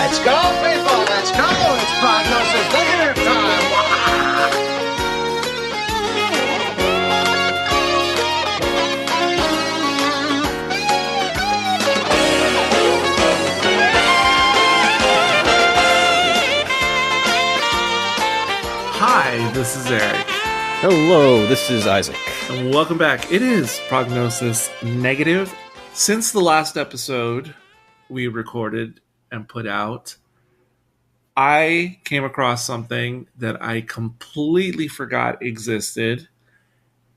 Let's go, people! Let's go! It's Prognosis negative time! Hi, this is Eric. Hello, this is Isaac. And welcome back. It is Prognosis Negative. Since the last episode we recorded and put out, I came across something that I completely forgot existed,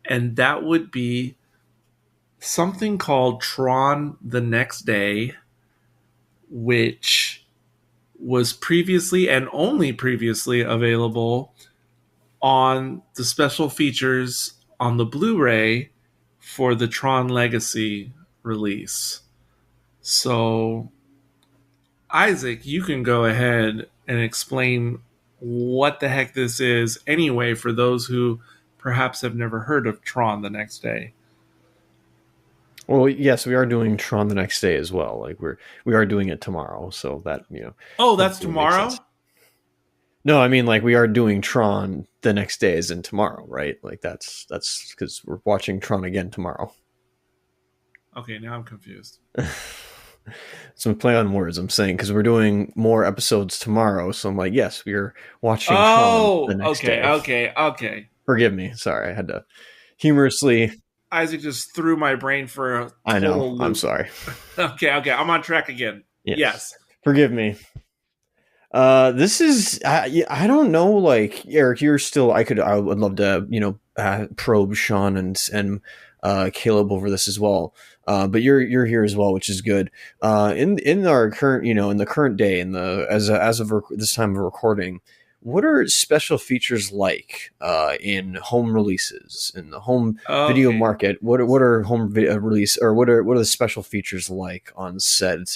and that would be something called Tron the Next Day, which was previously and only previously available on the special features on the Blu-ray for the Tron Legacy release. So, Isaac, you can go ahead and explain what the heck this is anyway for those who perhaps have never heard of Tron the Next Day. Well, yes, we are doing Tron the Next Day as well. Like we are doing it tomorrow, so that, Oh, that's tomorrow? No, I mean, like, we are doing Tron the Next Day as in tomorrow, right? Like that's because we're watching Tron again tomorrow. Okay, now I'm confused. So play on words, I'm saying, because we're doing more episodes tomorrow. So I'm like, yes, we are watching Tron the next day. Okay. Forgive me. Sorry, I had to humorously. Isaac just threw my brain for a I know. loop. I'm sorry. Okay. I'm on track again. Yes. Forgive me. This is I don't know. Like, Eric, you're still. I would love to probe Sean and Caleb over this as well. But you're here as well, which is good. In our current in the current day as of this time of recording, what are special features like in home releases in the home video market? What are home video release, or what are the special features like on said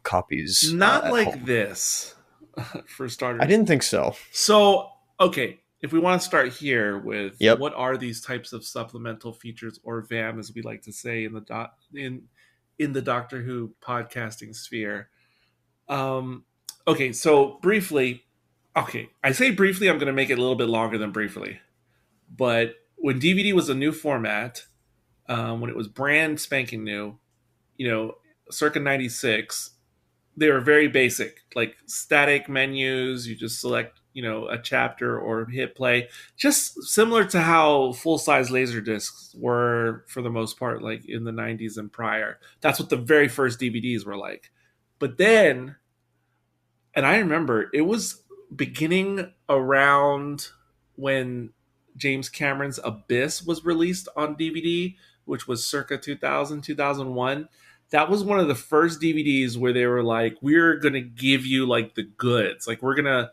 copies? Not like home? This. For starters, I didn't think so. So, okay, if we want to start here with what are these types of supplemental features, or VAM, as we like to say in the Doctor Who podcasting sphere. Okay, so briefly, I say briefly, I'm going to make it a little bit longer than briefly. But when DVD was a new format, when it was brand spanking new, circa 96, they were very basic, like static menus. You just select, a chapter or hit play, just similar to how full-size Laserdiscs were for the most part, like in the 90s and prior. That's what the very first DVDs were like. But then, and I remember it was beginning around when James Cameron's Abyss was released on DVD, which was circa 2000, 2001. That was one of the first DVDs where they were like, we're going to give you like the goods. Like, we're going to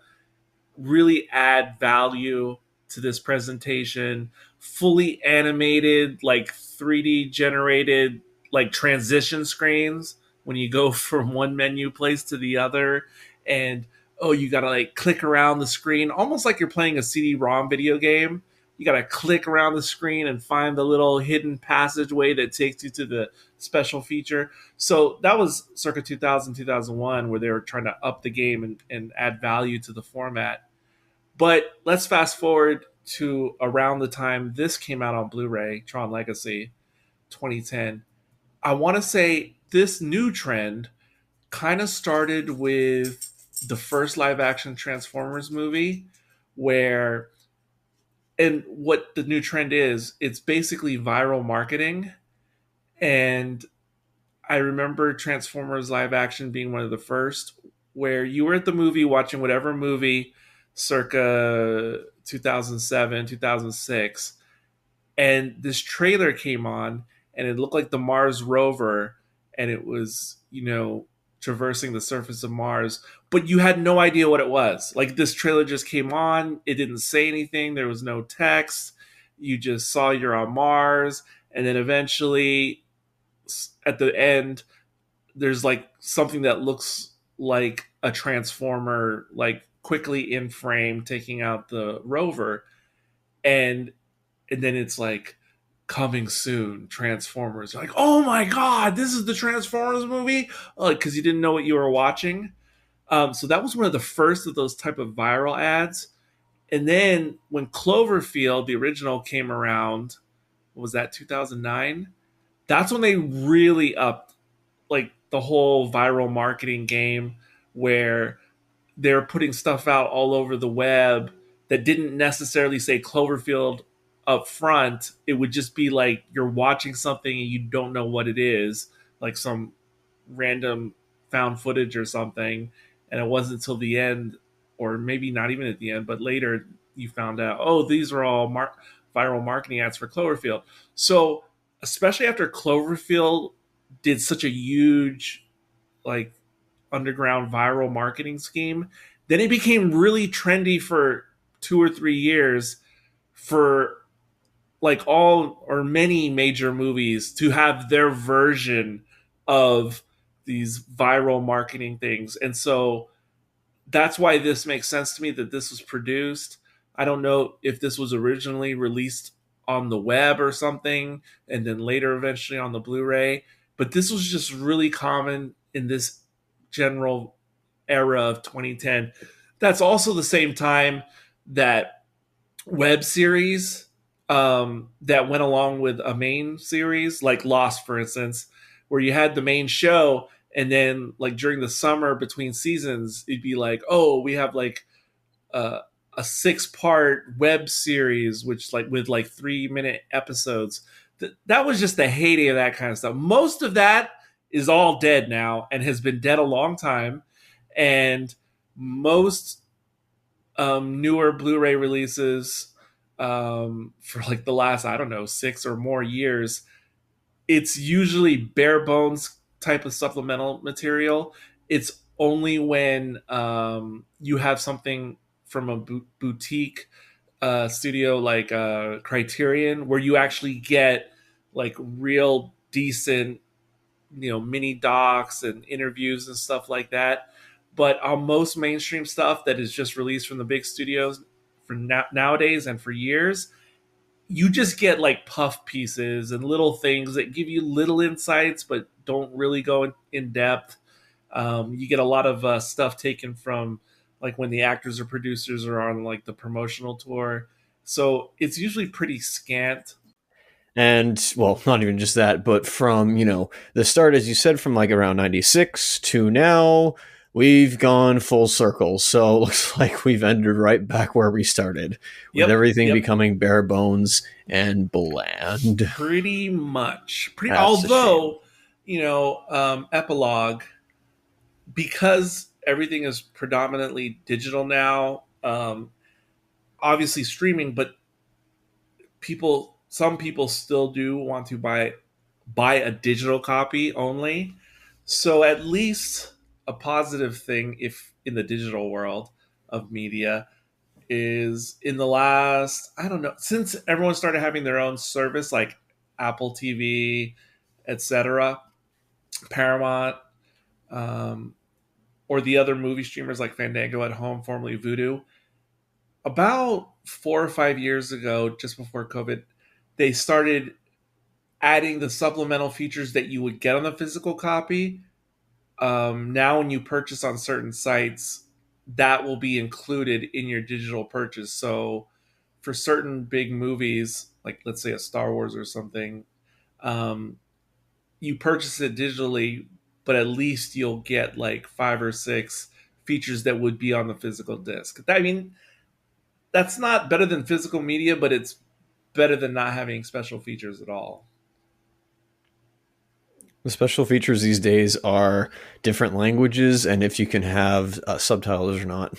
really add value to this presentation. Fully animated, like 3D generated, like transition screens when you go from one menu place to the other. And, you got to like click around the screen, almost like you're playing a CD-ROM video game. You got to click around the screen and find the little hidden passageway that takes you to the special feature. So that was circa 2000, 2001, where they were trying to up the game and add value to the format. But let's fast forward to around the time this came out on Blu-ray, Tron Legacy, 2010. I want to say this new trend kind of started with the first live-action Transformers movie, where... And what the new trend is, it's basically viral marketing. And I remember Transformers live action being one of the first, where you were at the movie watching whatever movie circa 2007, 2006. And this trailer came on and it looked like the Mars rover. And it was, traversing the surface of Mars, but you had no idea what it was. Like, this trailer just came on, it didn't say anything, there was no text, you just saw you're on Mars, and then eventually at the end there's like something that looks like a transformer, like quickly in frame taking out the rover, and then it's like, coming soon, Transformers. You're like, oh my god, this is the Transformers movie? Like, because you didn't know what you were watching. So that was one of the first of those type of viral ads. And then when Cloverfield, the original, came around, what was that, 2009? That's when they really upped like the whole viral marketing game, where they're putting stuff out all over the web that didn't necessarily say Cloverfield up front. It would just be like you're watching something and you don't know what it is, like some random found footage or something. And it wasn't until the end, or maybe not even at the end, but later you found out, oh, these are all viral marketing ads for Cloverfield. So, especially after Cloverfield did such a huge, like, underground viral marketing scheme, then it became really trendy for 2 or 3 years for like all or many major movies to have their version of these viral marketing things. And so that's why this makes sense to me that this was produced. I don't know if this was originally released on the web or something and then later eventually on the Blu-ray, but this was just really common in this general era of 2010. That's also the same time that web series that went along with a main series, like Lost, for instance, where you had the main show, and then like during the summer between seasons, it'd be like, oh, we have like uh, a 6-part web series, which like with like 3-minute episodes. That was just the heyday of that kind of stuff. Most of that is all dead now and has been dead a long time. And most newer Blu-ray releases for like the last, I don't know, 6 or more years, it's usually bare bones type of supplemental material. It's only when you have something from a boutique studio like Criterion, where you actually get like real decent, mini docs and interviews and stuff like that. But on most mainstream stuff that is just released from the big studios for nowadays and for years, you just get like puff pieces and little things that give you little insights but don't really go in depth. You get a lot of stuff taken from like when the actors or producers are on like the promotional tour. So it's usually pretty scant. And, well, not even just that, but from, the start, as you said, from like around 96 to now, we've gone full circle. So it looks like we've ended right back where we started, with everything becoming bare bones and bland. Pretty much. That's Although, Epilogue, because everything is predominantly digital now, obviously streaming, but some people still do want to buy a digital copy only. So at least a positive thing, if in the digital world of media, is in the last, I don't know, since everyone started having their own service like Apple TV, etc., Paramount, or the other movie streamers like Fandango at Home, formerly Vudu, about 4 or 5 years ago, just before COVID, they started adding the supplemental features that you would get on the physical copy. Now, when you purchase on certain sites, that will be included in your digital purchase. So, for certain big movies, like let's say a Star Wars or something, you purchase it digitally, but at least you'll get like 5 or 6 features that would be on the physical disc. I mean, that's not better than physical media, but it's better than not having special features at all. The special features these days are different languages, and if you can have subtitles or not.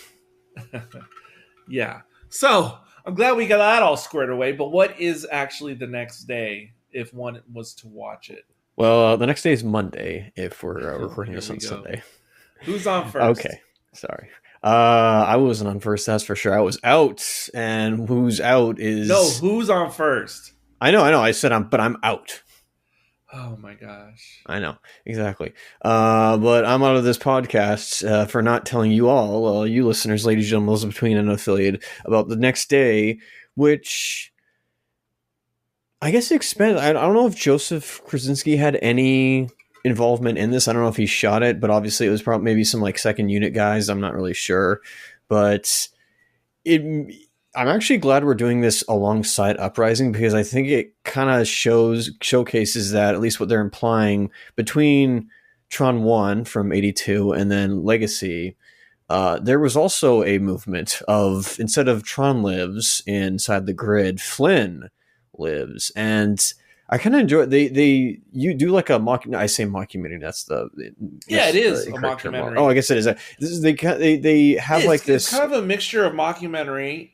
Yeah. So I'm glad we got that all squared away, but what is actually the next day if one was to watch it? Well, the next day is Monday if we're recording this on Sunday. Who's on first? Okay, sorry. I wasn't on first, that's for sure. I was out, and who's out is... No, who's on first? I know. I said I'm out. Oh my gosh. I know, exactly. But I'm out of this podcast for not telling you all, you listeners, ladies and gentlemen, those between and affiliated, about the next day, which I guess I don't know if Joseph Krasinski had any involvement in this. I don't know if he shot it, but obviously it was probably maybe some like second unit guys. I'm not really sure, but it. I'm actually glad we're doing this alongside Uprising because I think it kind of showcases that at least what they're implying between Tron 1 from 82 and then Legacy. There was also a movement of instead of Tron lives inside the grid, Flynn lives, and I kind of enjoy you do like a mock. I say mockumentary. It is the a correct term. mockumentary. Oh, I guess it is. This is they have like this. It's kind of a mixture of mockumentary,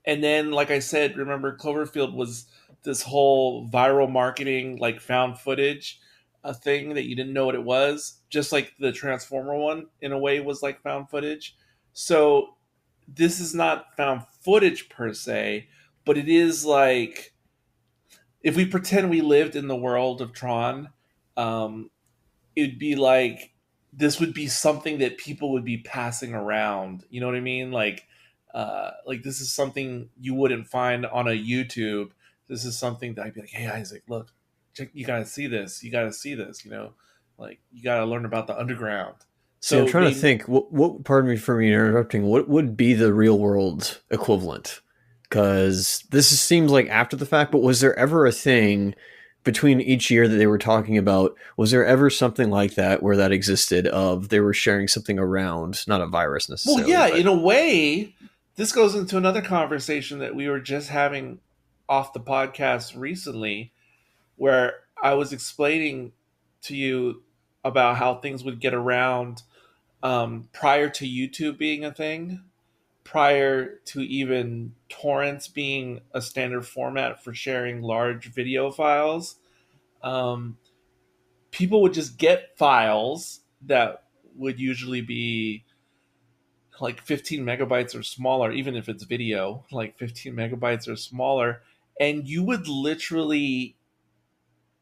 and then like I said, remember Cloverfield was this whole viral marketing like found footage a thing that you didn't know what it was, just like the Transformer one in a way was like found footage. So this is not found footage per se, but it is like if we pretend we lived in the world of Tron, it'd be like this would be something that people would be passing around. You know what I mean? Like this is something you wouldn't find on a YouTube. This is something that I'd be like, hey Isaac, look, check, you gotta see this. You gotta see this. You know, like you gotta learn about the underground. So I'm trying to think. What? Pardon me for me interrupting. What would be the real world equivalent? Because this seems like after the fact. But was there ever a thing between each year that they were talking about? Was there ever something like that where that existed? Of they were sharing something around, not a virus necessarily. Well, yeah, in a way, this goes into another conversation that we were just having off the podcast recently, where I was explaining to you about how things would get around prior to YouTube being a thing, prior to even torrents being a standard format for sharing large video files. Um, People would just get files that would usually be like 15 megabytes or smaller, even if it's video, like 15 megabytes or smaller, and you would literally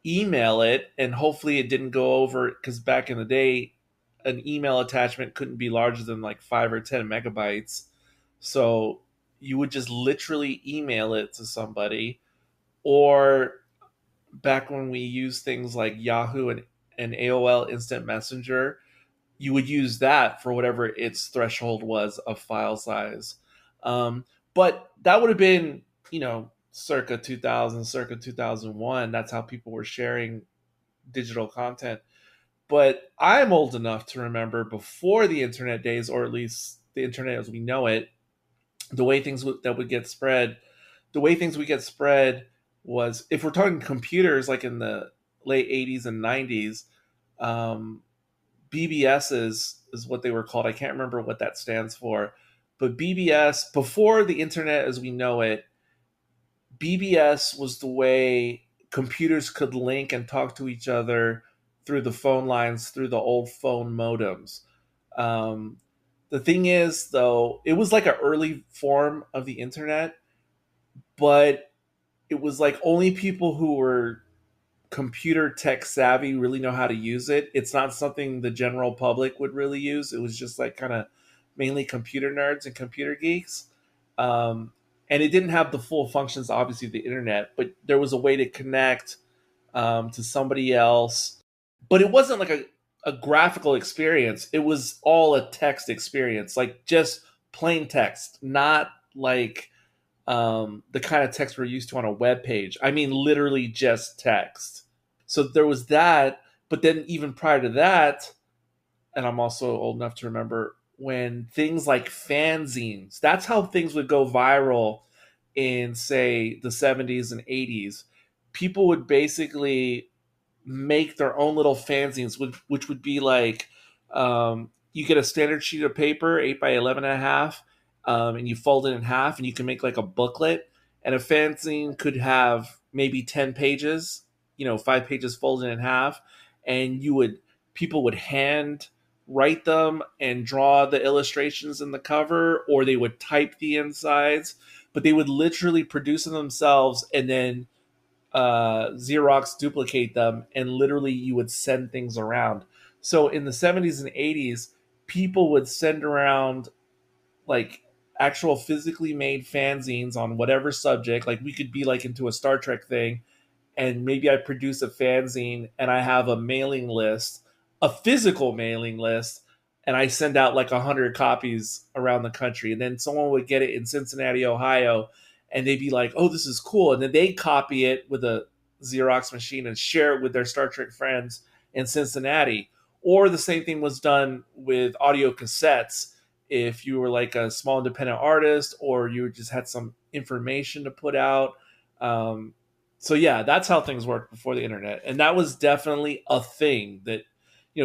email it, and hopefully it didn't go over, because back in the day an email attachment couldn't be larger than like 5 or 10 megabytes, so you would just literally email it to somebody. Or back when we used things like Yahoo and AOL Instant Messenger, you would use that for whatever its threshold was of file size. But that would have been, circa 2000, circa 2001. That's how people were sharing digital content. But I'm old enough to remember before the internet days, or at least the internet as we know it, the way things that would get spread, the way things would get spread was, if we're talking computers like in the late 80s and 90s, BBSs is what they were called. I can't remember what that stands for. But BBS, before the internet as we know it, BBS was the way computers could link and talk to each other through the phone lines, through the old phone modems. The thing is, though, it was like an early form of the internet, but it was like only people who were computer tech savvy really know how to use it. It's not something the general public would really use. It was just like kind of mainly computer nerds and computer geeks. And it didn't have the full functions, obviously, of the internet, but there was a way to connect to somebody else. But it wasn't like a graphical experience. It was all a text experience, like just plain text, not like the kind of text we're used to on a web page. I mean, literally just text. So there was that. But then even prior to that, and I'm also old enough to remember when things like fanzines, that's how things would go viral in, say, the 70s and 80s. People would basically make their own little fanzines, which would be like, you get a standard sheet of paper, 8 by 11 and a half, and you fold it in half, and you can make like a booklet. And a fanzine could have maybe 10 pages, 5 pages folded in half, and people would hand write them and draw the illustrations in the cover, or they would type the insides, but they would literally produce them themselves and then Xerox duplicate them, and literally you would send things around. So in the 70s and 80s, people would send around like actual physically made fanzines on whatever subject. Like we could be like into a Star Trek thing, and maybe I produce a fanzine and I have a mailing list, a physical mailing list, and I send out like 100 copies around the country. And then someone would get it in Cincinnati, Ohio, and they'd be like, oh, this is cool. And then they copy it with a Xerox machine and share it with their Star Trek friends in Cincinnati. Or the same thing was done with audio cassettes. If you were like a small independent artist or you just had some information to put out. So yeah, that's how things worked before the internet. And that was definitely a thing that,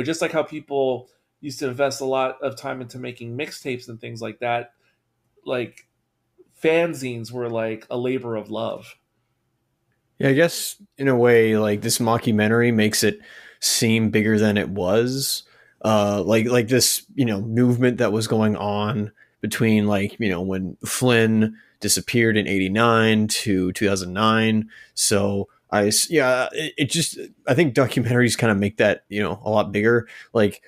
just like how people used to invest a lot of time into making mixtapes and things like that, like fanzines were like a labor of love. Yeah, I guess in a way, like this mockumentary makes it seem bigger than it was. Like this, movement that was going on between when Flynn disappeared in '89 to 2009. So it just I think documentaries kind of make that a lot bigger. Like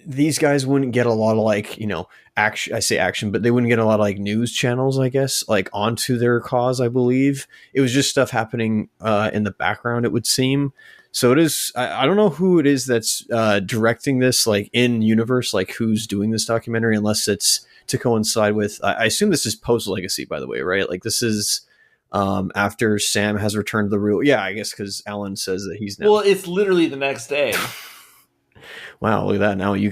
these guys wouldn't get a lot of action. I say action, but they wouldn't get a lot of news channels, I guess, onto their cause. I believe it was just stuff happening in the background, it would seem. So it is. I don't know who it is that's directing this, in universe, who's doing this documentary, unless it's to coincide with. I assume this is post Legacy, by the way, right? This is after Sam has returned to the real. Yeah, I guess because Alan says that he's now. Well, it's literally the next day. Wow, look at that! Now you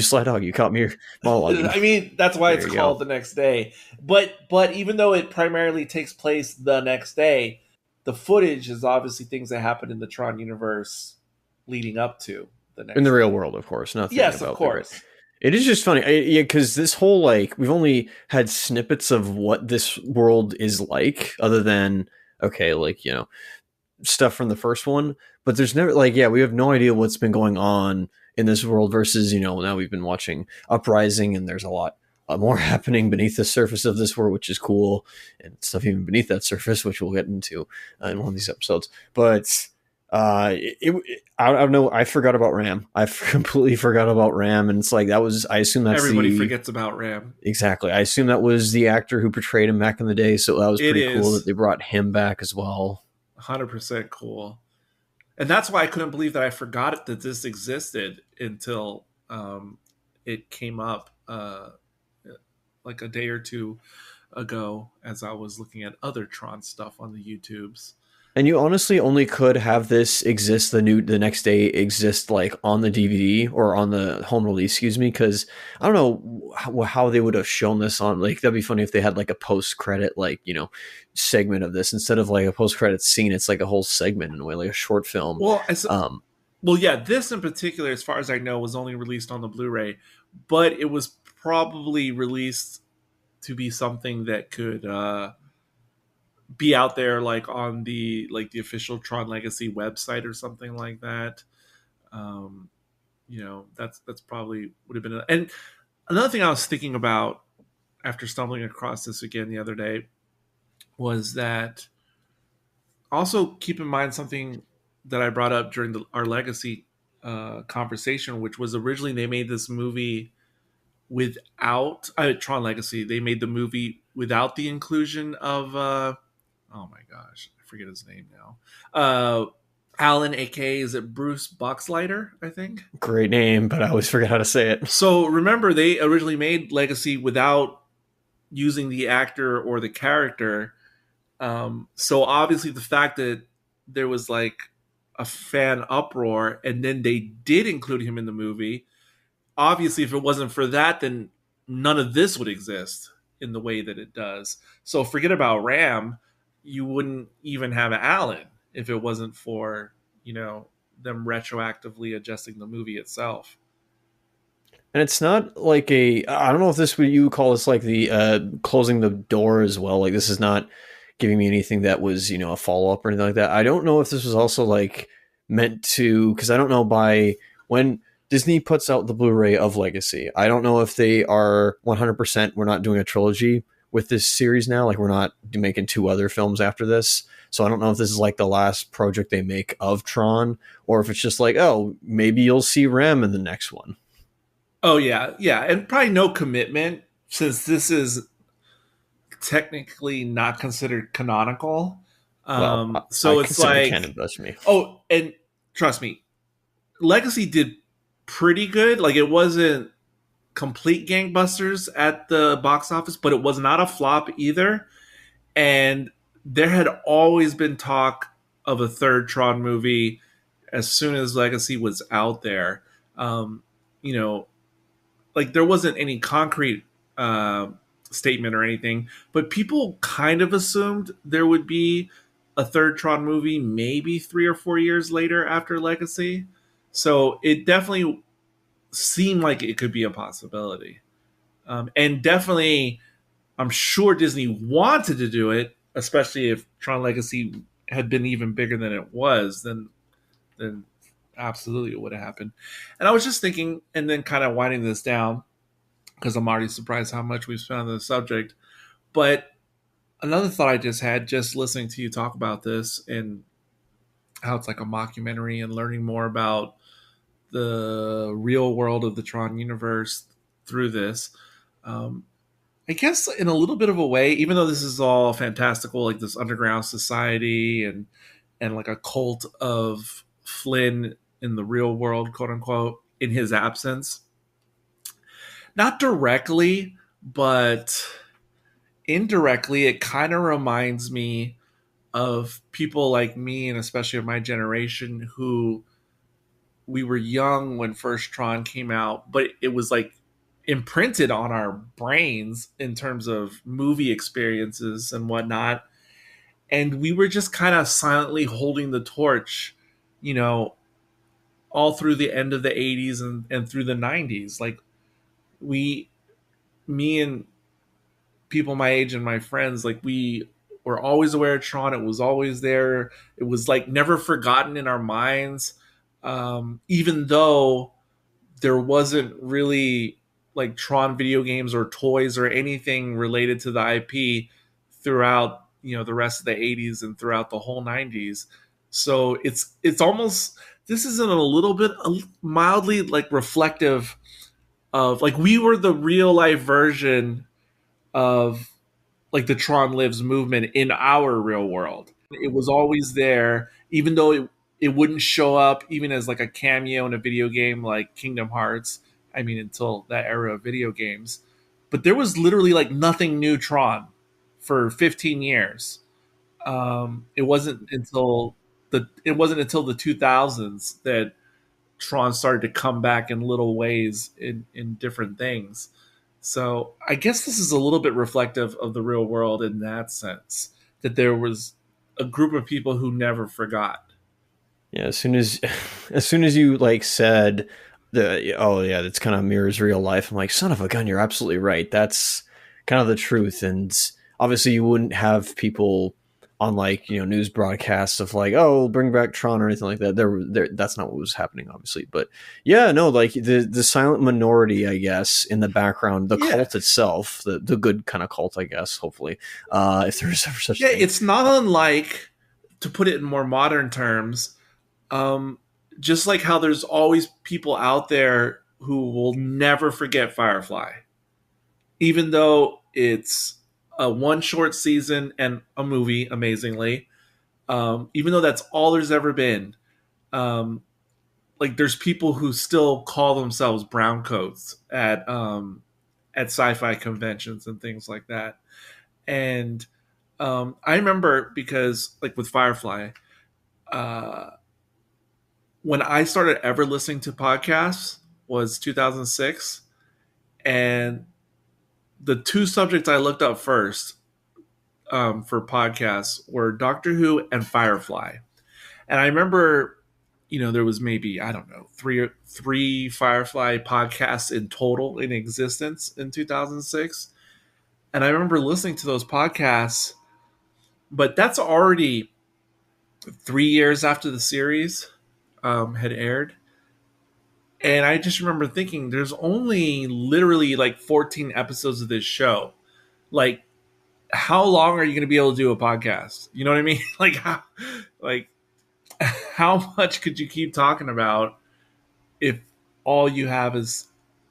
Sly Dog, you caught me monologuing. I mean, that's why it's called the next day. But even though it primarily takes place the next day, the footage is obviously things that happened in the Tron universe leading up to the next. In the real world, of course. Nothing. Yes, of course. It is just funny, because this whole we've only had snippets of what this world is like, other than stuff from the first one, but there's never we have no idea what's been going on in this world versus now we've been watching Uprising, and there's a lot more happening beneath the surface of this world, which is cool, and stuff even beneath that surface, which we'll get into in one of these episodes. But I don't know, I forgot about Ram. I completely forgot about Ram, and it's that was, I assume that's everybody forgets about Ram. Exactly. I assume that was the actor who portrayed him back in the day, so that was pretty cool that they brought him back as well. 100% cool. And that's why I couldn't believe that I forgot that this existed until it came up like a day or two ago as I was looking at other Tron stuff on the YouTubes. And you honestly only could have this exist the next day exist on the DVD or on the home release, because I don't know how they would have shown this on, that'd be funny if they had a post credit segment of this instead of a post credit scene. It's a whole segment in a way, like a short film. Well, yeah, this in particular, as far as I know, was only released on the Blu-ray, but it was probably released to be something that could be out there on the official Tron Legacy website or something like that. That's probably would have been and another thing I was thinking about after stumbling across this again the other day was that also keep in mind something that I brought up during our Legacy conversation, which was originally they made this movie without Tron Legacy. They made the movie without the inclusion of oh my gosh, I forget his name now. Alan, aka is it Bruce Boxleiter, I think? Great name, but I always forget how to say it. So remember, they originally made Legacy without using the actor or the character. So obviously the fact that there was a fan uproar and then they did include him in the movie, obviously if it wasn't for that, then none of this would exist in the way that it does. So forget about Ram. You wouldn't even have Alan if it wasn't for, them retroactively adjusting the movie itself. And it's not I don't know if this you would call this the closing the door as well. This is not giving me anything that was, a follow-up or anything like that. I don't know if this was also meant to, because I don't know by when Disney puts out the Blu-ray of Legacy, I don't know if they are 100%, we're not doing a trilogy with this series now. We're not making 2 other films after this. So I don't know if this is the last project they make of Tron, or if it's just oh, maybe you'll see Rem in the next one. Oh yeah. Yeah. And probably no commitment, since this is technically not considered canonical. Well, I So it's consider like, canon blasphemy. oh, and trust me, Legacy did pretty good. Like, it wasn't complete gangbusters at the box office, but it was not a flop either. And there had always been talk of a third Tron movie as soon as Legacy was out there. Um, you know, like, there wasn't any concrete uh, statement or anything, but people kind of assumed there would be a third Tron movie, maybe 3 or 4 years later after Legacy. So it definitely seemed like it could be a possibility. And definitely, I'm sure Disney wanted to do it, especially if Tron Legacy had been even bigger than it was, then absolutely it would have happened. And I was just thinking, and then kind of winding this down, because I'm already surprised how much we've spent on the subject. But another thought I just had, just listening to you talk about this and how it's like a mockumentary and learning more about the real world of the Tron universe through this. Um, I guess in a little bit of a way, even though this is all fantastical, like this underground society and like a cult of Flynn in the real world, quote unquote, in his absence. Not directly, but indirectly, it kind of reminds me of people like me, and especially of my generation, who we were young when first Tron came out, but it was like imprinted on our brains in terms of movie experiences and whatnot. And we were just kind of silently holding the torch, you know, all through the end of the 80s and through the 90s. Like, me and people my age and my friends, like, we were always aware of Tron. It was always there. It was like never forgotten in our minds. Even though there wasn't really like Tron video games or toys or anything related to the IP throughout, the rest of the 80s and throughout the whole 90s. So it's almost, this isn't a little bit mildly like reflective of, like, we were the real life version of like the Tron Lives movement in our real world. It was always there, even though it wouldn't show up even as like a cameo in a video game like Kingdom Hearts. I mean, until that era of video games. But there was literally like nothing new Tron for 15 years. It wasn't until the 2000s that Tron started to come back in little ways in different things. So I guess this is a little bit reflective of the real world in that sense, that there was a group of people who never forgot. Yeah, as soon as as soon as you like said the oh yeah, that's kind of mirrors real life. I'm like, son of a gun, you're absolutely right. That's kind of the truth. And obviously you wouldn't have people on like, news broadcasts of like, oh, bring back Tron or anything like that. There that's not what was happening, obviously. But yeah, no, like the silent minority, I guess, in the background, the Yeah. cult itself, the good kind of cult, I guess, hopefully. If there is ever such a Yeah, thing. it's not unlike, to put it in more modern terms, um, just like how there's always people out there who will never forget Firefly, even though it's a one short season and a movie, amazingly. Even though that's all there's ever been, um, like, there's people who still call themselves browncoats at sci-fi conventions and things like that. And I remember, because like with Firefly, uh, when I started ever listening to podcasts was 2006, and the two subjects I looked up first for podcasts were Doctor Who and Firefly. And I remember, there was maybe, I don't know, three Firefly podcasts in total in existence in 2006. And I remember listening to those podcasts, but that's already 3 years after the series had aired. And I just remember thinking, there's only literally like 14 episodes of this show. Like, how long are you going to be able to do a podcast? You know what I mean? Like, how much could you keep talking about if all you have is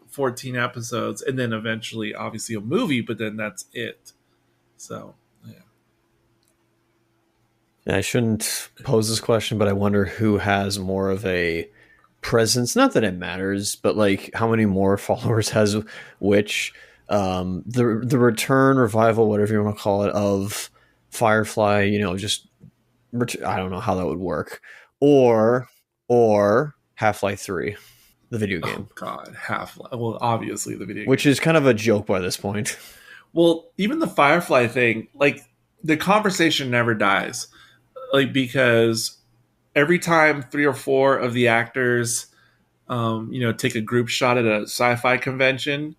14 episodes and then eventually obviously a movie, but then that's it. So, yeah. I shouldn't pose this question, but I wonder who has more of a presence. Not that it matters, but like how many more followers has which. The return, revival, whatever you want to call it, of Firefly. Just I don't know how that would work, or Half-Life 3, the video Oh game, God, Half-Life. Well, obviously the video which game. is kind of a joke by this point. Well, even the Firefly thing, like the conversation never dies, like because every time three or four of the actors, take a group shot at a sci-fi convention,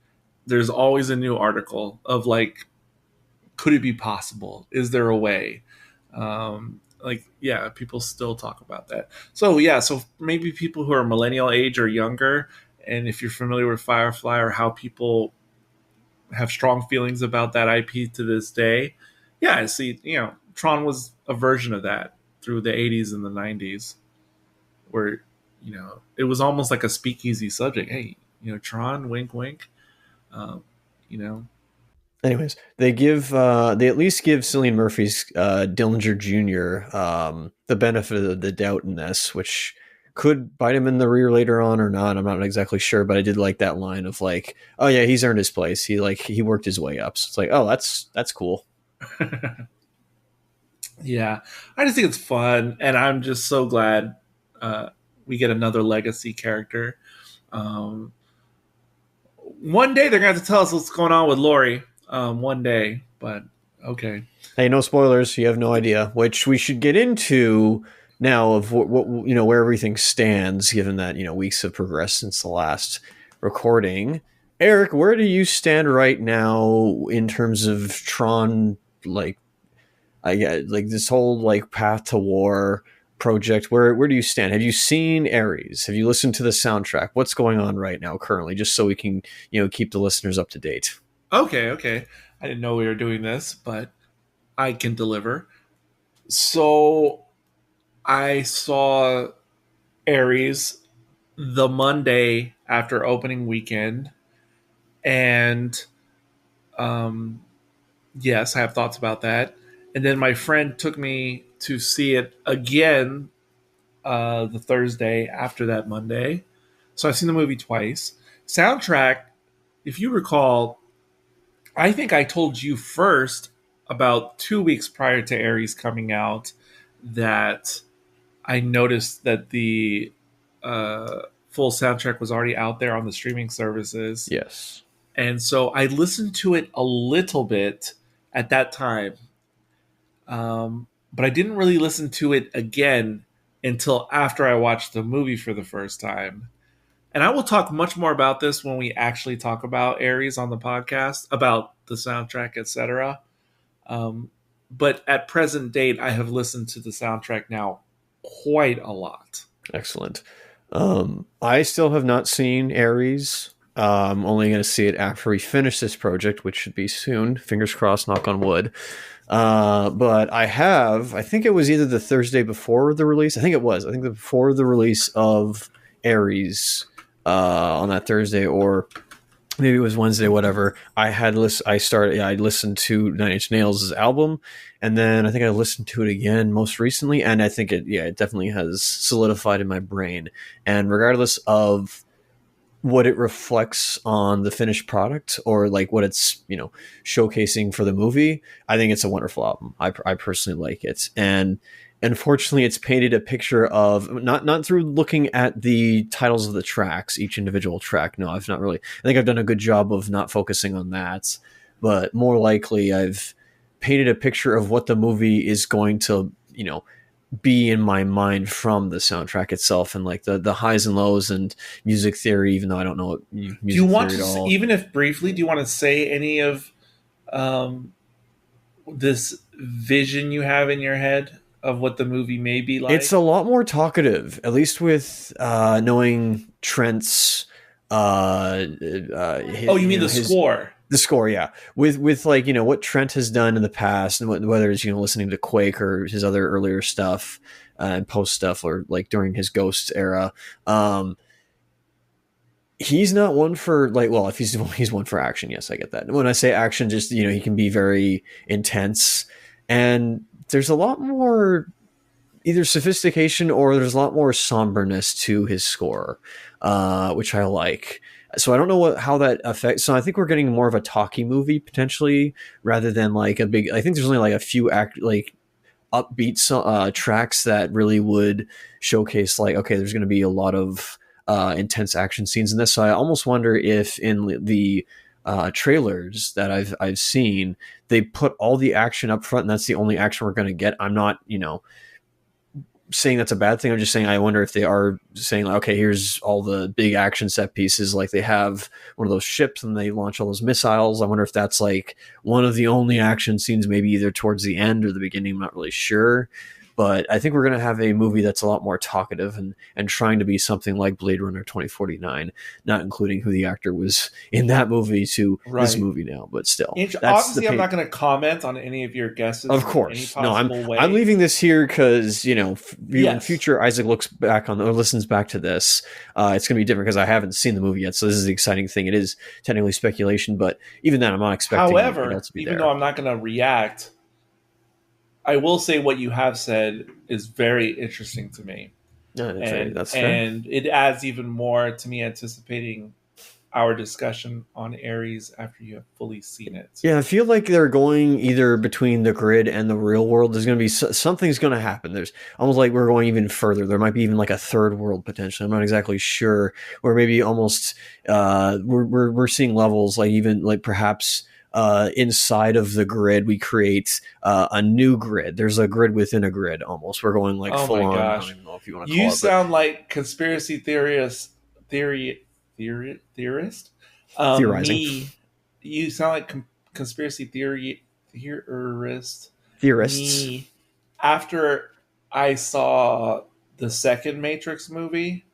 there's always a new article of like, could it be possible? Is there a way? People still talk about that. So maybe people who are millennial age or younger, and if you're familiar with Firefly or how people have strong feelings about that IP to this day, yeah, I see. Tron was a version of that through the 80s and the 90s, where it was almost like a speakeasy subject. Hey, Tron, wink, wink. Um, you know, Anyways, they at least give Cillian Murphy's Dillinger Jr. The benefit of the doubt in this, which could bite him in the rear later on or not. I'm not exactly sure, but I did like that line of like, oh yeah, he's earned his place. He worked his way up. So it's like, oh, that's cool. yeah, I just think it's fun, and I'm just so glad we get another legacy character. Um, One day they're going to have to tell us what's going on with Lori. One day, but okay. Hey, no spoilers. You have no idea, which we should get into now of what where everything stands, given that weeks have progressed since the last recording. Eric, where do you stand right now in terms of Tron? Like, like this whole like Path to War project. Where do you stand? Have you seen Ares? Have you listened to the soundtrack? What's going on right now currently, just so we can keep the listeners up to date? Okay. I didn't know we were doing this, but I can deliver. So I saw Ares the Monday after opening weekend, and yes, I have thoughts about that. And then my friend took me to see it again the Thursday after that Monday. So I've seen the movie twice. Soundtrack, if you recall, I think I told you first about 2 weeks prior to Ares coming out that I noticed that the full soundtrack was already out there on the streaming services. Yes. And so I listened to it a little bit at that time. But I didn't really listen to it again until after I watched the movie for the first time. And I will talk much more about this when we actually talk about Ares on the podcast, about the soundtrack, etc. But at present date, I have listened to the soundtrack now quite a lot. Excellent. I still have not seen Ares. I'm only going to see it after we finish this project, which should be soon. Fingers crossed, knock on wood. But I think it was either the Thursday before the release. I think before the release of Ares on that Thursday, or maybe it was Wednesday, whatever. I listened to Nine Inch Nails' album, and then I think I listened to it again most recently, and I think it definitely has solidified in my brain. And regardless of what it reflects on the finished product or like what it's showcasing for the movie, I think it's a wonderful album. I personally like it, and unfortunately it's painted a picture of not through looking at the titles of the tracks, each individual track. No, I've not really. I think I've done a good job of not focusing on that, but more likely I've painted a picture of what the movie is going to be in my mind from the soundtrack itself, and like the highs and lows and music theory, even though I don't know what music do you want theory to, at all. even if briefly, do you want to say any of this vision you have in your head of what the movie may be like? It's a lot more talkative, at least with knowing Trent's You mean the score? The score, yeah, with like what Trent has done in the past, and whether it's listening to Quake or his other earlier stuff and post stuff, or like during his Ghosts era. He's not one for like, well, if he's one for action, yes, I get that. When I say action, just he can be very intense, and there's a lot more either sophistication or there's a lot more somberness to his score, which I like. So I don't know how that affects. So I think we're getting more of a talkie movie potentially rather than like a big. I think there's only like a few upbeat tracks that really would showcase like, okay, there's going to be a lot of intense action scenes in this. So I almost wonder if in the trailers that I've seen, they put all the action up front and that's the only action we're going to get. I'm not, saying that's a bad thing. I'm just saying I wonder if they are saying like, okay, here's all the big action set pieces, like they have one of those ships and they launch all those missiles. I wonder if that's like one of the only action scenes, maybe either towards the end or the beginning. I'm not really sure. But I think we're going to have a movie that's a lot more talkative and trying to be something like Blade Runner 2049, not including who the actor was in that movie to this movie now, but still. Obviously, I'm not going to comment on any of your guesses. Of course. In any possible way. I'm leaving this here because, in future Isaac looks back on or listens back to this, it's going to be different because I haven't seen the movie yet. So this is the exciting thing. It is technically speculation, but even then I'm not expecting it to be even there. Though I'm not going to react, I will say what you have said is very interesting to me. That's fair. And it adds even more to me anticipating our discussion on Ares after you have fully seen it. Yeah, I feel like they're going either between the grid and the real world. There's going to be something's going to happen. There's almost like we're going even further. There might be even like a third world potentially. I'm not exactly sure. Or maybe almost we're seeing levels like even like perhaps inside of the grid we create a new grid. There's a grid within a grid almost. We're going like full on. I don't even know if you want to call it. You sound like conspiracy theorist. Theorizing. You sound like conspiracy theorists. Me, after I saw the second Matrix movie,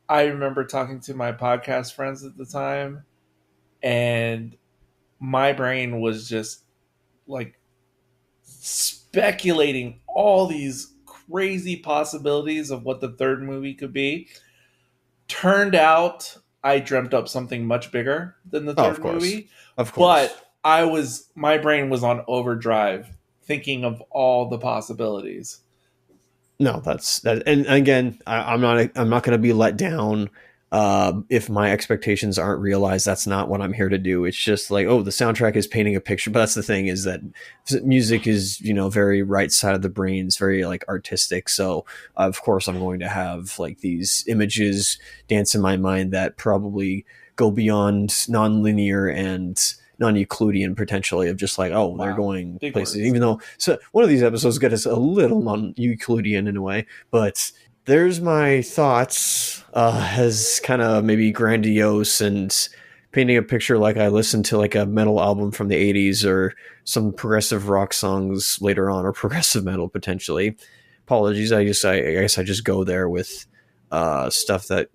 I remember talking to my podcast friends at the time, and my brain was just like speculating all these crazy possibilities of what the third movie could be. Turned out I dreamt up something much bigger than the third movie. Of course. But my brain was on overdrive thinking of all the possibilities. No, that's that. And again, I'm not going to be let down if my expectations aren't realized. That's not what I'm here to do. It's just like, oh, the soundtrack is painting a picture. But that's the thing is that music is, very right side of the brain. It's very like artistic. So of course I'm going to have like these images dance in my mind that probably go beyond nonlinear and non-Euclidean potentially of just like, oh, they're going big places, words. Even though so one of these episodes get us a little non-Euclidean in a way, but there's my thoughts as kind of maybe grandiose and painting a picture like I listened to like a metal album from the 80s or some progressive rock songs later on or progressive metal potentially. Apologies, I guess I just go there with stuff that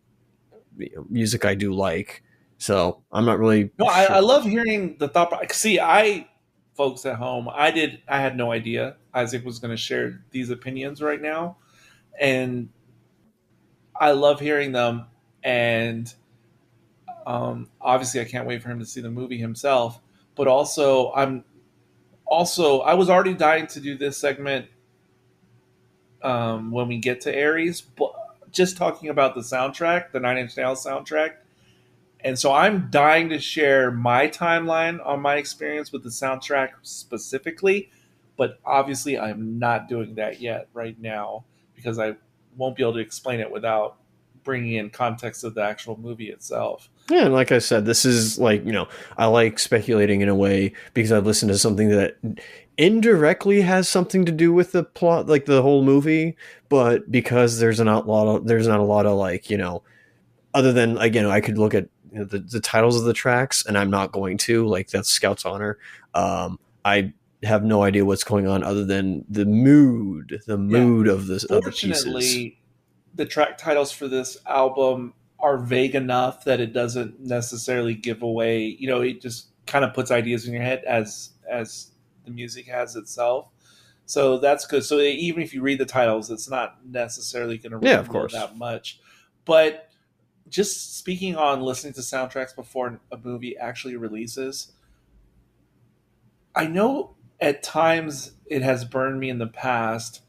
music I do like. So I'm not really. No, sure. I love hearing the thought. See, folks at home, I had no idea Isaac was going to share these opinions right now, and I love hearing them. And obviously, I can't wait for him to see the movie himself. But also, I was already dying to do this segment when we get to Ares, but just talking about the soundtrack, the Nine Inch Nails soundtrack. And so I'm dying to share my timeline on my experience with the soundtrack specifically, but obviously I'm not doing that yet right now because I won't be able to explain it without bringing in context of the actual movie itself. Yeah, and like I said, this is like, I like speculating in a way because I've listened to something that indirectly has something to do with the plot, like the whole movie, but because there's not a lot of like, other than, again, I could look at the titles of the tracks, and I'm not going to, like, that's Scout's honor. I have no idea what's going on other than the mood of the pieces. Fortunately, the track titles for this album are vague enough that it doesn't necessarily give away, it just kind of puts ideas in your head as the music has itself. So that's good. So even if you read the titles, it's not necessarily going to reveal that much. But just speaking on listening to soundtracks before a movie actually releases, I know at times it has burned me in the past,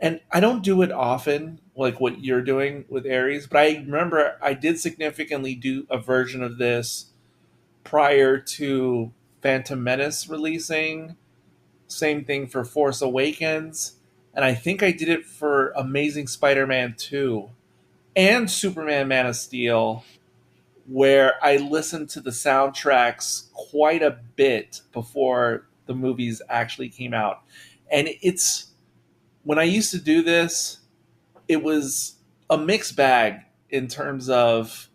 And I don't do it often, like what you're doing with Ares, but I remember I did significantly do a version of this prior to Phantom Menace releasing. Same thing for Force Awakens. And I think I did it for Amazing Spider Man 2 and Superman Man of Steel, where I listened to the soundtracks quite a bit before the movies actually came out. And it's when I used to do this, it was a mixed bag in terms of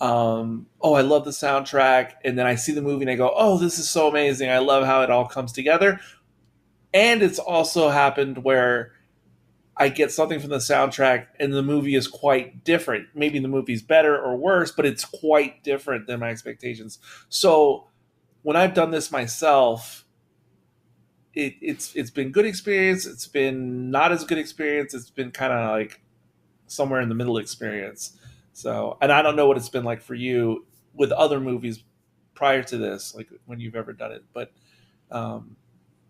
oh, I love the soundtrack, and then I see the movie and I go, oh, this is so amazing. I love how it all comes together. And it's also happened where I get something from the soundtrack and the movie is quite different. Maybe the movie's better or worse, but it's quite different than my expectations. So when I've done this myself, it's been good experience. It's been not as good experience. It's been kind of like somewhere in the middle experience. So, and I don't know what it's been like for you with other movies prior to this, like when you've ever done it. But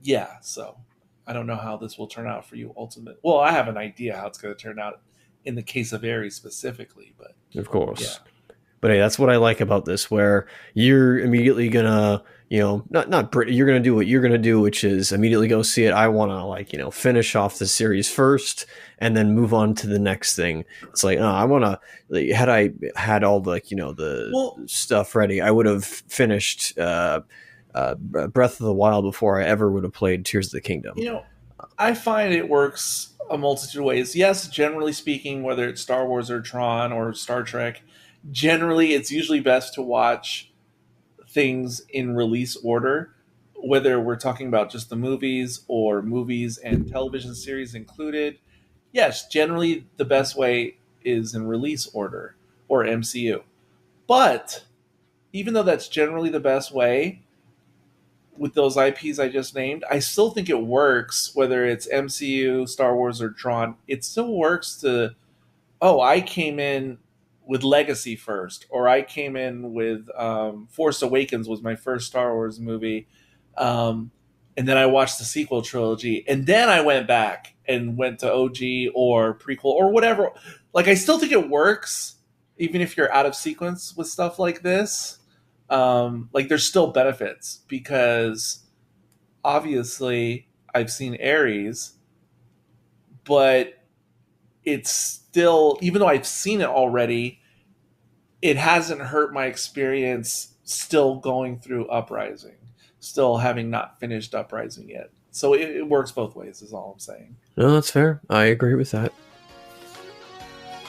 yeah, so I don't know how this will turn out for you ultimately. Well, I have an idea how it's going to turn out in the case of Ares specifically, but Of course. yeah. But hey, that's what I like about this, where you're immediately gonna, you're gonna do what you're gonna do, which is immediately go see it. I want to finish off the series first and then move on to the next thing. It's like, I want to. Had I had all the stuff ready, I would have finished Breath of the Wild before I ever would have played Tears of the Kingdom. I find it works a multitude of ways. Yes, generally speaking, whether it's Star Wars or Tron or Star Trek, generally it's usually best to watch things in release order, whether we're talking about just the movies or movies and television series included. Yes, generally the best way is in release order or MCU. But even though that's generally the best way, with those IPs I just named, I still think it works, whether it's MCU, Star Wars, or Tron. It still works to, I came in with Legacy first, or I came in with Force Awakens was my first Star Wars movie, and then I watched the sequel trilogy, and then I went back and went to OG or prequel or whatever. Like, I still think it works, even if you're out of sequence with stuff like this. Like, there's still benefits because obviously I've seen Ares, but it's still, even though I've seen it already, it hasn't hurt my experience still going through Uprising, still having not finished Uprising yet. So it works both ways, is all I'm saying. No, that's fair. I agree with that.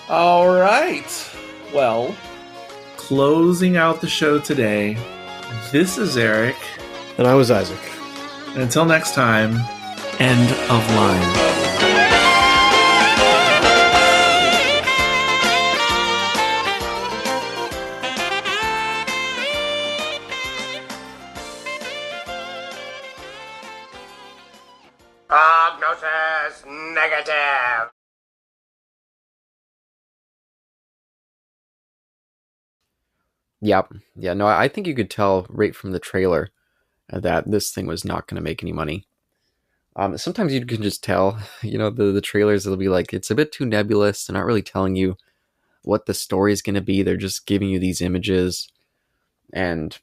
All right. Well, closing out the show today, this is Eric. And I was Isaac. And until next time, end of line. Prognosis negative. Yeah, no, I think you could tell right from the trailer that this thing was not going to make any money. Sometimes you can just tell, the trailers, it'll be like, it's a bit too nebulous. They're not really telling you what the story is going to be. They're just giving you these images. And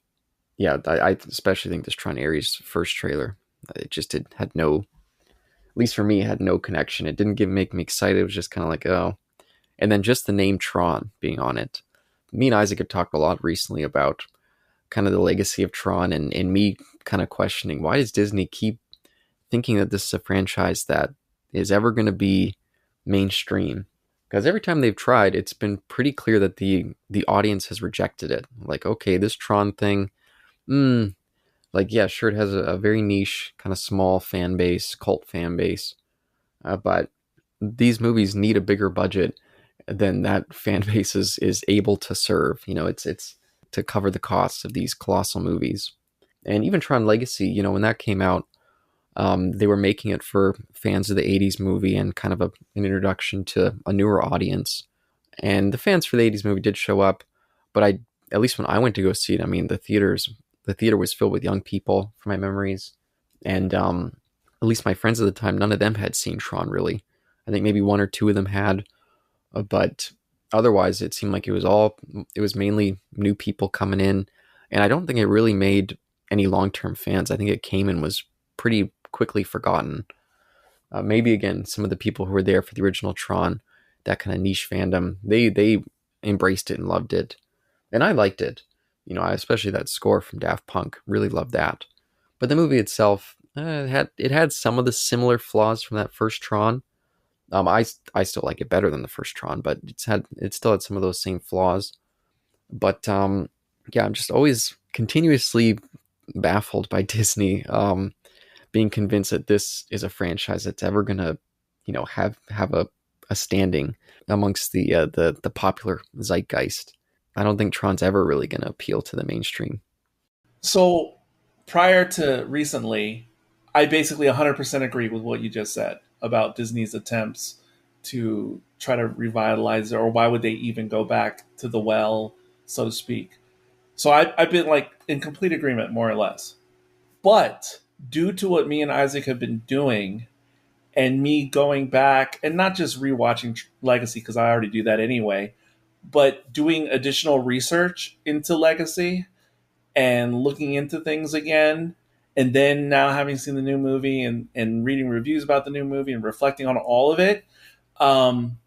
yeah, I especially think this Tron Ares first trailer, it had no, at least for me, it had no connection. It didn't make me excited. It was just kind of like, oh. And then just the name Tron being on it. Me and Isaac have talked a lot recently about kind of the legacy of Tron and me kind of questioning, why does Disney keep thinking that this is a franchise that is ever going to be mainstream? Because every time they've tried, it's been pretty clear that the audience has rejected it. Like, okay, this Tron thing, yeah, sure, it has a very niche, kind of small fan base, cult fan base, but these movies need a bigger budget than that fan base is able to serve. It's to cover the costs of these colossal movies. And even Tron Legacy, when that came out, they were making it for fans of the 80s movie and kind of an introduction to a newer audience. And the fans for the 80s movie did show up, but at least when I went to go see it, I mean, the theater was filled with young people, from my memories. And at least my friends at the time, none of them had seen Tron really. I think maybe one or two of them had, but otherwise it seemed like it was mainly new people coming in, and I don't think it really made any long-term fans. I think it came and was pretty quickly forgotten. Maybe again, some of the people who were there for the original Tron, that kind of niche fandom, they embraced it and loved it, and I liked it. Especially that score from Daft Punk, really loved that. But the movie itself, it had some of the similar flaws from that first Tron. I still like it better than the first Tron, but it still had some of those same flaws. But yeah, I'm just always continuously baffled by Disney, being convinced that this is a franchise that's ever gonna, have a standing amongst the popular zeitgeist. I don't think Tron's ever really gonna appeal to the mainstream. So prior to recently, I basically 100% agree with what you just said about Disney's attempts to try to revitalize it, or why would they even go back to the well, so to speak. So I've been like in complete agreement, more or less. But due to what me and Isaac have been doing, and me going back and not just rewatching Legacy, because I already do that anyway, but doing additional research into Legacy and looking into things again, and then now having seen the new movie and reading reviews about the new movie and reflecting on all of it, um,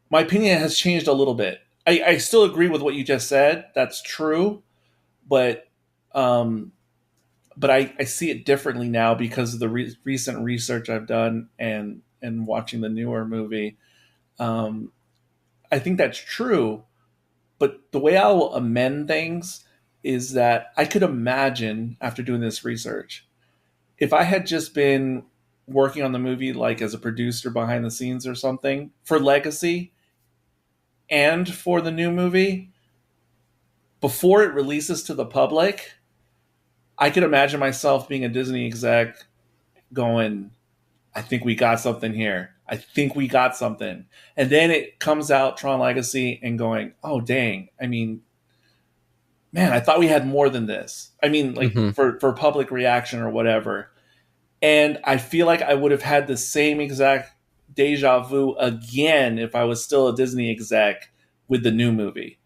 my opinion has changed a little bit. I still agree with what you just said. That's true, but I see it differently now because of the recent research I've done and watching the newer movie. I think that's true, but the way I will amend things is that I could imagine, after doing this research, if I had just been working on the movie like as a producer behind the scenes or something for Legacy and for the new movie, before it releases to the public, I could imagine myself being a Disney exec going, I think we got something here. I think we got something. And then it comes out, Tron Legacy, and going, oh, dang. I mean, man, I thought we had more than this. I mean, like for public reaction or whatever. And I feel like I would have had the same exact deja vu again if I was still a Disney exec with the new movie.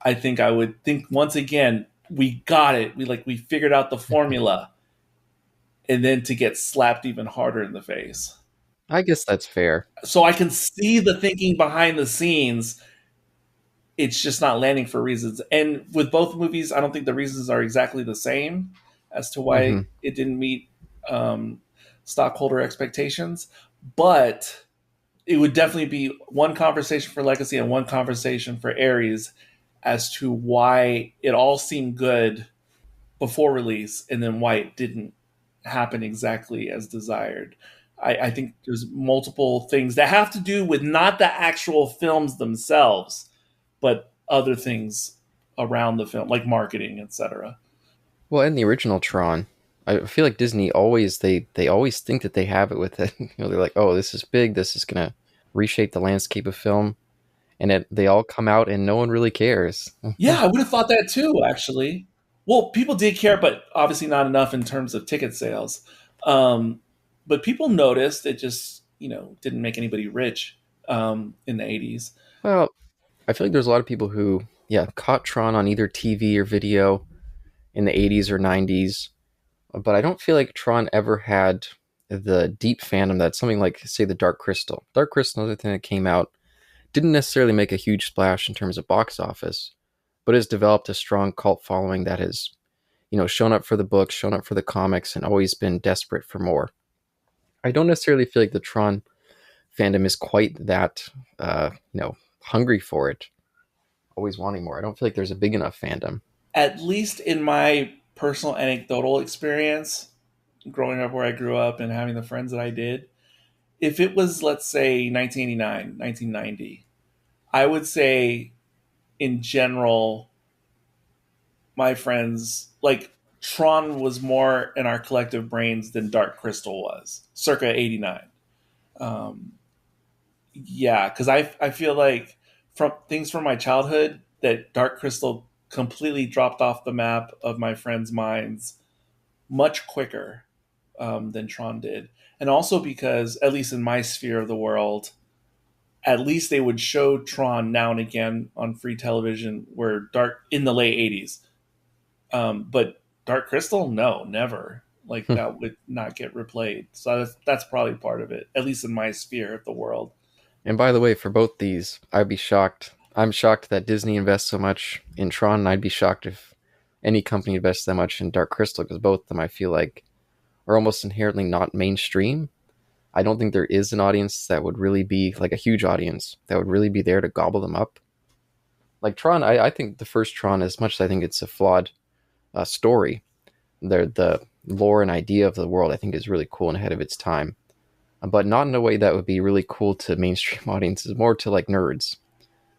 I think I would think once again, we got it. We figured out the formula. And then to get slapped even harder in the face. I guess that's fair. So I can see the thinking behind the scenes. It's just not landing for reasons. And with both movies, I don't think the reasons are exactly the same as to why it didn't meet stockholder expectations. But it would definitely be one conversation for Legacy and one conversation for Ares as to why it all seemed good before release and then why it didn't happen exactly as desired. I think there's multiple things that have to do with not the actual films themselves, but other things around the film, like marketing, etc. Well, in the original Tron, I feel like Disney always they always think that they have it with it. They're like, oh, this is big. This is gonna reshape the landscape of film, and they all come out and no one really cares. Yeah, I would have thought that too, actually. Well, people did care, but obviously not enough in terms of ticket sales. But people noticed. It just, didn't make anybody rich in the 80s. Well, I feel like there's a lot of people who, caught Tron on either TV or video in the 80s or 90s. But I don't feel like Tron ever had the deep fandom that something like, say, the Dark Crystal. Dark Crystal, another thing that came out, didn't necessarily make a huge splash in terms of box office, but has developed a strong cult following that has, shown up for the books, shown up for the comics, and always been desperate for more. I don't necessarily feel like the Tron fandom is quite that, hungry for it, always wanting more. I don't feel like there's a big enough fandom. At least in my personal anecdotal experience, growing up where I grew up and having the friends that I did, if it was, let's say, 1989, 1990, I would say, in general, my friends, like, Tron was more in our collective brains than Dark Crystal was, circa 89. Because I feel like from things from my childhood that Dark Crystal completely dropped off the map of my friends' minds much quicker than Tron did. And also because, at least in my sphere of the world, at least they would show Tron now and again on free television where Dark in the late 80s. But Dark Crystal, no, never. Like that would not get replayed. So that's probably part of it, at least in my sphere of the world. And by the way, for both these, I'd be shocked. I'm shocked that Disney invests so much in Tron, and I'd be shocked if any company invests that much in Dark Crystal, because both of them I feel like are almost inherently not mainstream. I don't think there is an audience that would really be, like a huge audience, that would really be there to gobble them up. Like Tron, I think the first Tron, as much as I think it's a flawed story, the lore and idea of the world, I think is really cool and ahead of its time. But not in a way that would be really cool to mainstream audiences, more to like nerds.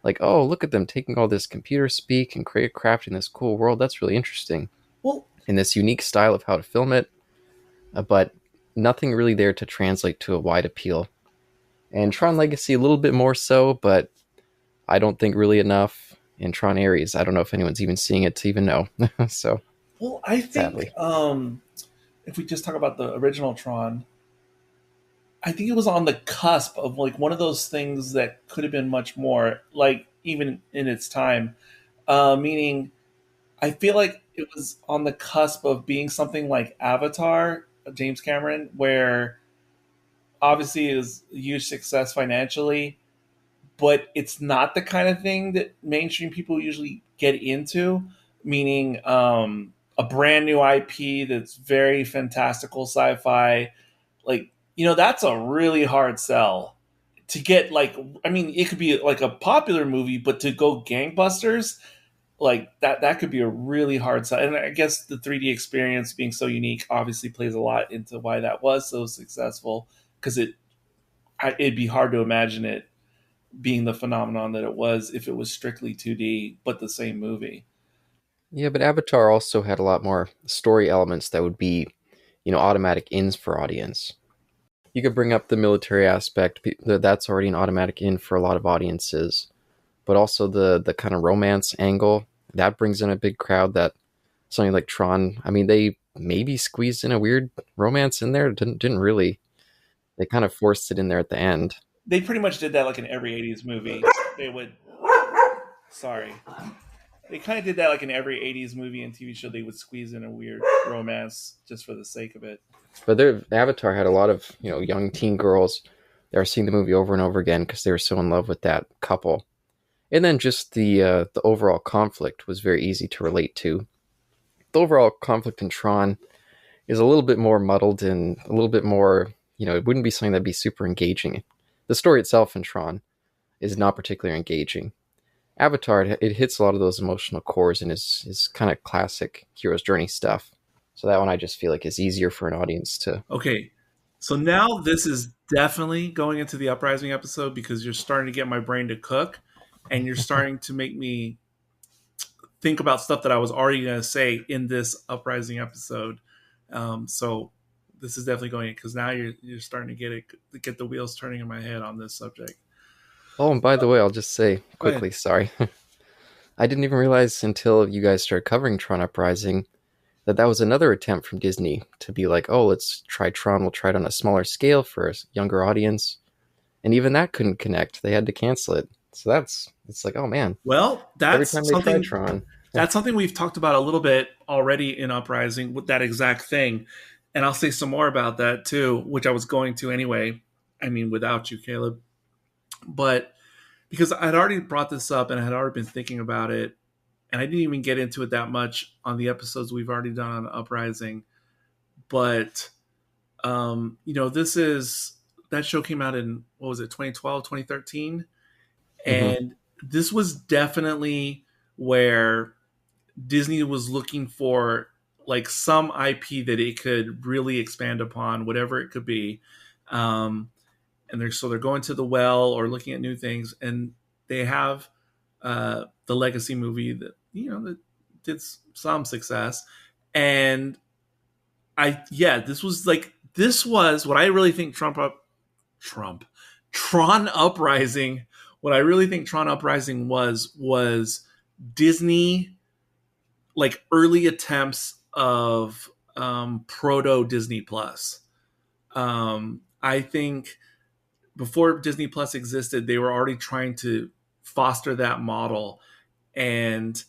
Like, oh, look at them taking all this computer speak and crafting this cool world. That's really interesting. Well, in this unique style of how to film it, but nothing really there to translate to a wide appeal. And Tron Legacy a little bit more so, but I don't think really enough. In Tron Ares, I don't know if anyone's even seeing it to even know. So, well, I think sadly. If we just talk about the original Tron, I think it was on the cusp of like one of those things that could have been much more, like even in its time. Meaning, I feel like it was on the cusp of being something like Avatar, James Cameron, where obviously it was a huge success financially, but it's not the kind of thing that mainstream people usually get into. Meaning, a brand new IP that's very fantastical sci-fi, like, that's a really hard sell to get. Like, I mean, it could be like a popular movie, but to go gangbusters, like that could be a really hard sell. And I guess the 3D experience being so unique obviously plays a lot into why that was so successful, because it'd be hard to imagine it being the phenomenon that it was if it was strictly 2D, but the same movie. Yeah, but Avatar also had a lot more story elements that would be, automatic ins for audience. You could bring up the military aspect. That's already an automatic in for a lot of audiences. But also the kind of romance angle, that brings in a big crowd. That something like Tron, I mean, they maybe squeezed in a weird romance in there. Didn't really. They kind of forced it in there at the end. They pretty much did that like in every 80s movie. They would... Sorry. They kind of did that like in every 80s movie and TV show. They would squeeze in a weird romance just for the sake of it. But their Avatar had a lot of, young teen girls that were seeing the movie over and over again because they were so in love with that couple. And then just the overall conflict was very easy to relate to. The overall conflict in Tron is a little bit more muddled and a little bit more, it wouldn't be something that'd be super engaging. The story itself in Tron is not particularly engaging. Avatar, it hits a lot of those emotional cores and is kind of classic hero's journey stuff. So that one I just feel like is easier for an audience to... Okay, so now this is definitely going into the Uprising episode, because you're starting to get my brain to cook, and you're starting to make me think about stuff that I was already going to say in this Uprising episode. So this is definitely going in, because now you're starting to get the wheels turning in my head on this subject. Oh, and by the way, I'll just say quickly, sorry. I didn't even realize until you guys started covering Tron Uprising that was another attempt from Disney to be like, oh, let's try Tron. We'll try it on a smaller scale for a younger audience. And even that couldn't connect. They had to cancel it. So it's like, oh man. Well, that's every time they try Tron. That's something we've talked about a little bit already in Uprising with that exact thing. And I'll say some more about that too, which I was going to anyway. I mean, without you, Caleb. But because I'd already brought this up and I had already been thinking about it, and I didn't even get into it that much on the episodes we've already done on Uprising. But, that show came out in, 2012, 2013? Mm-hmm. And this was definitely where Disney was looking for like some IP that it could really expand upon, whatever it could be. And they're going to the well or looking at new things, and they have the Legacy movie that that did some success. And this was what I really think Tron Uprising. What I really think Tron Uprising was Disney, like early attempts of proto Disney Plus. I think before Disney Plus existed, they were already trying to foster that model, and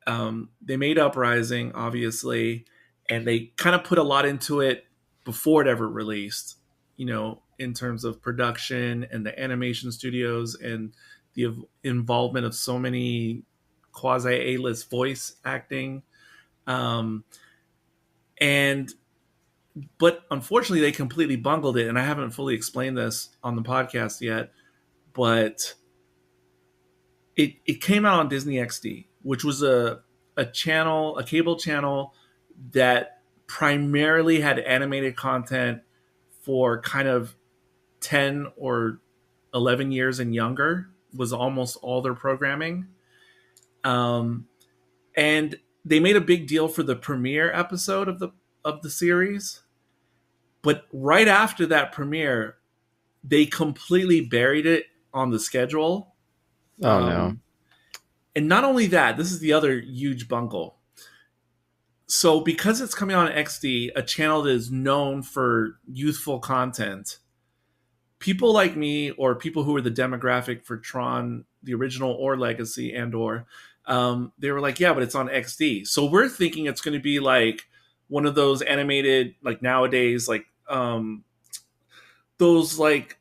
they made Uprising, obviously, and they kind of put a lot into it before it ever released, in terms of production and the animation studios and the involvement of so many quasi A-list voice acting. But unfortunately, they completely bungled it, and I haven't fully explained this on the podcast yet, but it came out on Disney XD, which was a cable channel that primarily had animated content for kind of 10 or 11 years and younger, was almost all their programming. And they made a big deal for the premiere episode of the series. But right after that premiere, they completely buried it on the schedule. Oh, no. And not only that, this is the other huge bungle. So because it's coming on XD, a channel that is known for youthful content, people like me or people who were the demographic for Tron, the original or Legacy and/or, they were like, yeah, but it's on XD. So we're thinking it's going to be like one of those animated, like nowadays, like those like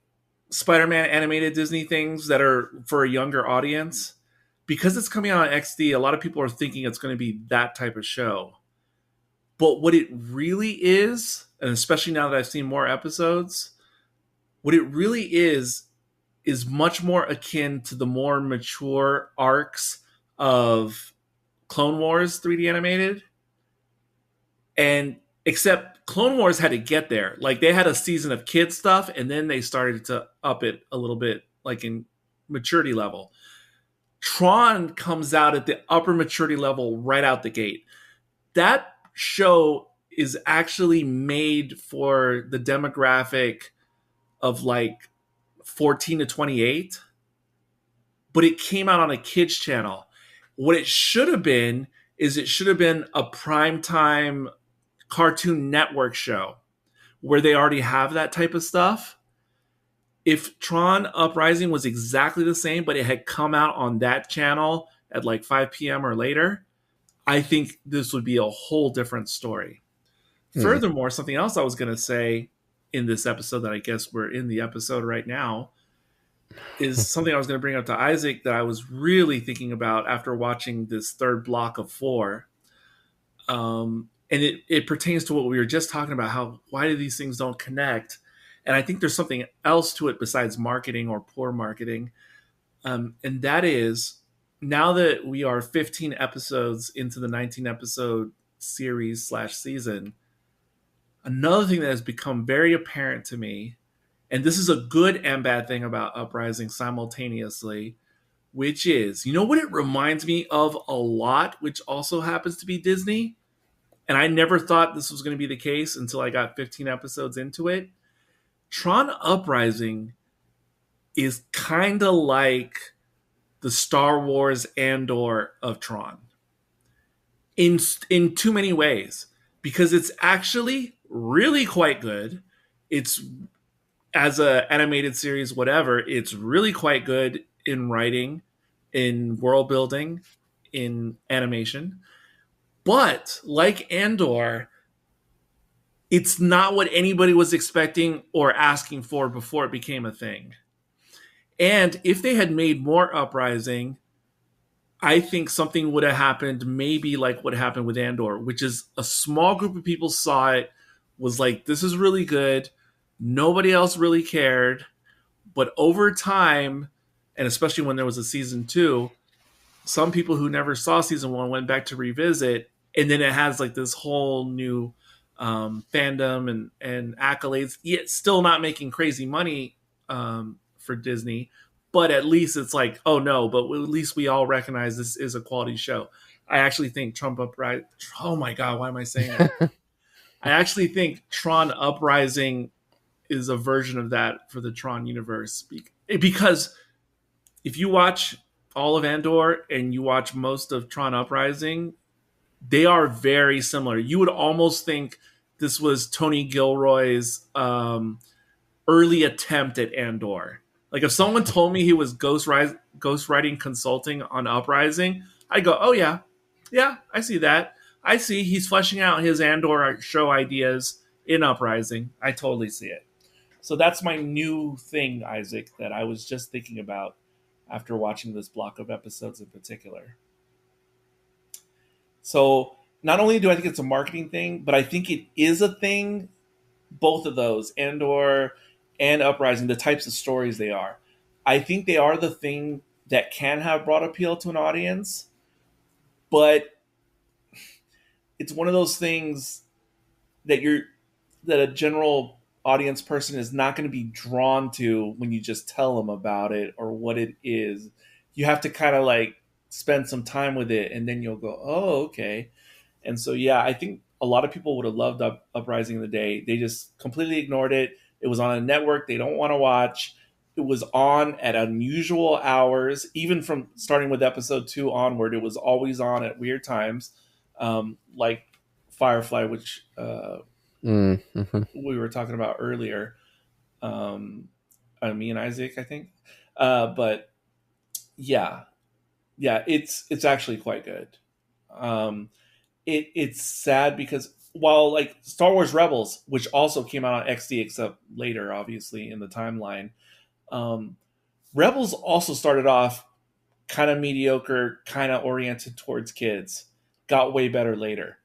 Spider-Man animated Disney things that are for a younger audience. Because it's coming out on XD, a lot of people are thinking it's going to be that type of show. But what it really is, and especially now that I've seen more episodes, what it really is much more akin to the more mature arcs of Clone Wars 3D animated. And except Clone Wars had to get there. Like they had a season of kid stuff, and then they started to up it a little bit, like in maturity level. Tron comes out at the upper maturity level right out the gate. That show is actually made for the demographic of like 14 to 28, but it came out on a kids channel. What it should have been is it should have been a primetime Cartoon Network show where they already have that type of stuff. If Tron Uprising was exactly the same, but it had come out on that channel at like 5 p.m. or later, I think this would be a whole different story. Furthermore, something else I was going to say in this episode that I guess we're in the episode right now is something I was going to bring up to Isaac that I was really thinking about after watching this third block of 4. And it pertains to what we were just talking about, why do these things don't connect? And I think there's something else to it besides marketing or poor marketing. And that is, now that we are 15 episodes into the 19 episode series / season, another thing that has become very apparent to me, and this is a good and bad thing about Uprising simultaneously, which is, you know what it reminds me of a lot, which also happens to be Disney? And I never thought this was going to be the case until I got 15 episodes into it. Tron Uprising is kind of like the Star Wars Andor of Tron in too many ways, because it's actually really quite good. It's, as a animated series, whatever, it's really quite good in writing, in world building, in animation. But like Andor, it's not what anybody was expecting or asking for before it became a thing. And if they had made more Uprising, I think something would have happened maybe like what happened with Andor, which is a small group of people saw it, was like, this is really good. Nobody else really cared. But over time, and especially when there was a season 2, some people who never saw season 1 went back to revisit, and then it has like this whole new fandom and accolades, yet still not making crazy money for Disney. But at least it's like, oh no, but at least we all recognize this is a quality show. I actually think oh my God, why am I saying that? I actually think Tron Uprising is a version of that for the Tron universe. Because if you watch all of Andor and you watch most of Tron Uprising, they are very similar. You would almost think this was Tony Gilroy's early attempt at Andor. Like if someone told me he was ghostwriting consulting on Uprising, I'd go, oh yeah, I see that. I see he's fleshing out his Andor show ideas in Uprising. I totally see it. So that's my new thing, Isaac, that I was just thinking about after watching this block of episodes in particular. So not only do I think it's a marketing thing, but I think it is a thing, both of those, Andor and Uprising, the types of stories they are. I think they are the thing that can have broad appeal to an audience, but it's one of those things that a general audience person is not going to be drawn to when you just tell them about it or what it is. You have to kind of like spend some time with it, and then you'll go, oh, okay. And so, yeah, I think a lot of people would have loved Uprising in the day. They just completely ignored it. It was on a network they don't want to watch. It was on at unusual hours, even from starting with episode 2 onward. It was always on at weird times, like Firefly, which we were talking about earlier. Me and Isaac, I think. But yeah, it's actually quite good. It's sad because while like Star Wars Rebels, which also came out on XD, except later, obviously in the timeline, Rebels also started off kind of mediocre, kind of oriented towards kids, got way better later.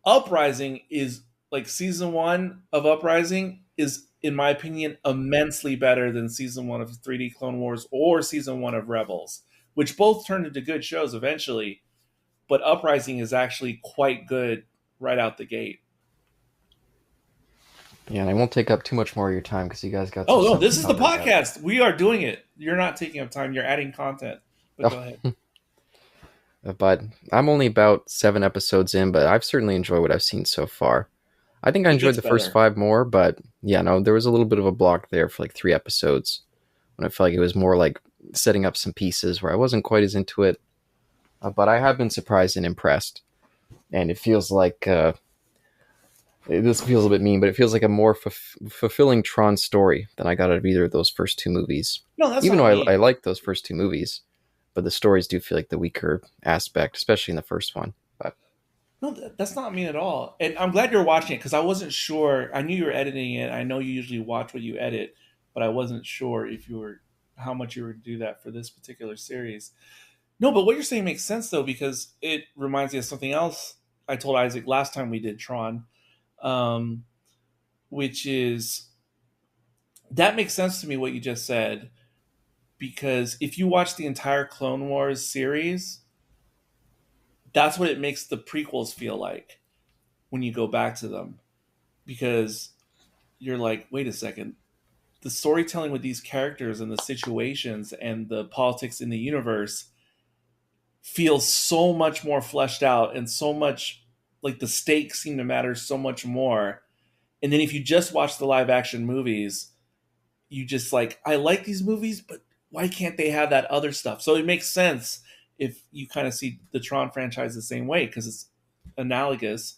Uprising is like season 1 of Uprising is, in my opinion, immensely better than season 1 of 3D Clone Wars or season 1 of Rebels, which both turned into good shows eventually. But Uprising is actually quite good right out the gate. Yeah, and I won't take up too much more of your time because you guys got. Oh no, this is the podcast. We are doing it. You're not taking up time. You're adding content. But go ahead. But I'm only about 7 episodes in, but I've certainly enjoyed what I've seen so far. I think I enjoyed the first 5 more, but yeah, no, there was a little bit of a block there for like 3 episodes when I felt like it was more like setting up some pieces where I wasn't quite as into it. But I have been surprised and impressed. And it feels like, this feels a bit mean, but it feels like a more fulfilling Tron story than I got out of either of those first 2 movies. No, that's even though not mean. I like those first 2 movies, but the stories do feel like the weaker aspect, especially in the first one. But no, that's not mean at all. And I'm glad you're watching it because I wasn't sure. I knew you were editing it. I know you usually watch what you edit, but I wasn't sure if how much you were to do that for this particular series. No, but what you're saying makes sense though, because it reminds me of something else I told Isaac last time we did Tron, which is that makes sense to me what you just said, because if you watch the entire Clone Wars series, that's what it makes the prequels feel like when you go back to them, because you're like, wait a second, the storytelling with these characters and the situations and the politics in the universe feels so much more fleshed out and so much like the stakes seem to matter so much more. And then if you just watch the live action movies, you just like, I like these movies, but why can't they have that other stuff? So it makes sense if you kind of see the Tron franchise the same way, because it's analogous.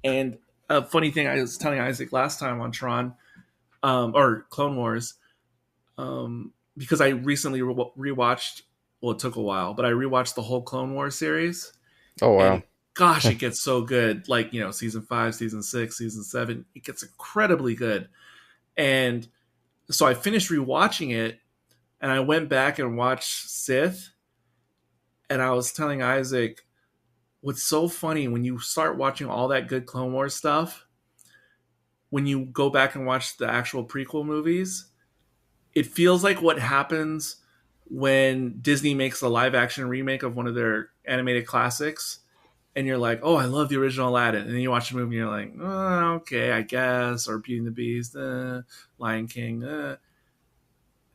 And a funny thing I was telling Isaac last time on Tron, or Clone Wars, because I recently rewatched, well, it took a while, but I rewatched the whole Clone Wars series. oh wow. And gosh, it gets so good. Like, season 5, season 6, season 7, it gets incredibly good. And so I finished rewatching it, and I went back and watched Sith, and I was telling Isaac, what's so funny when you start watching all that good Clone Wars stuff, when you go back and watch the actual prequel movies, it feels like what happens when Disney makes a live action remake of one of their animated classics, and you're like, oh, I love the original Aladdin. And then you watch the movie and you're like, oh, okay, I guess. Or Beauty and the Beast, Lion King.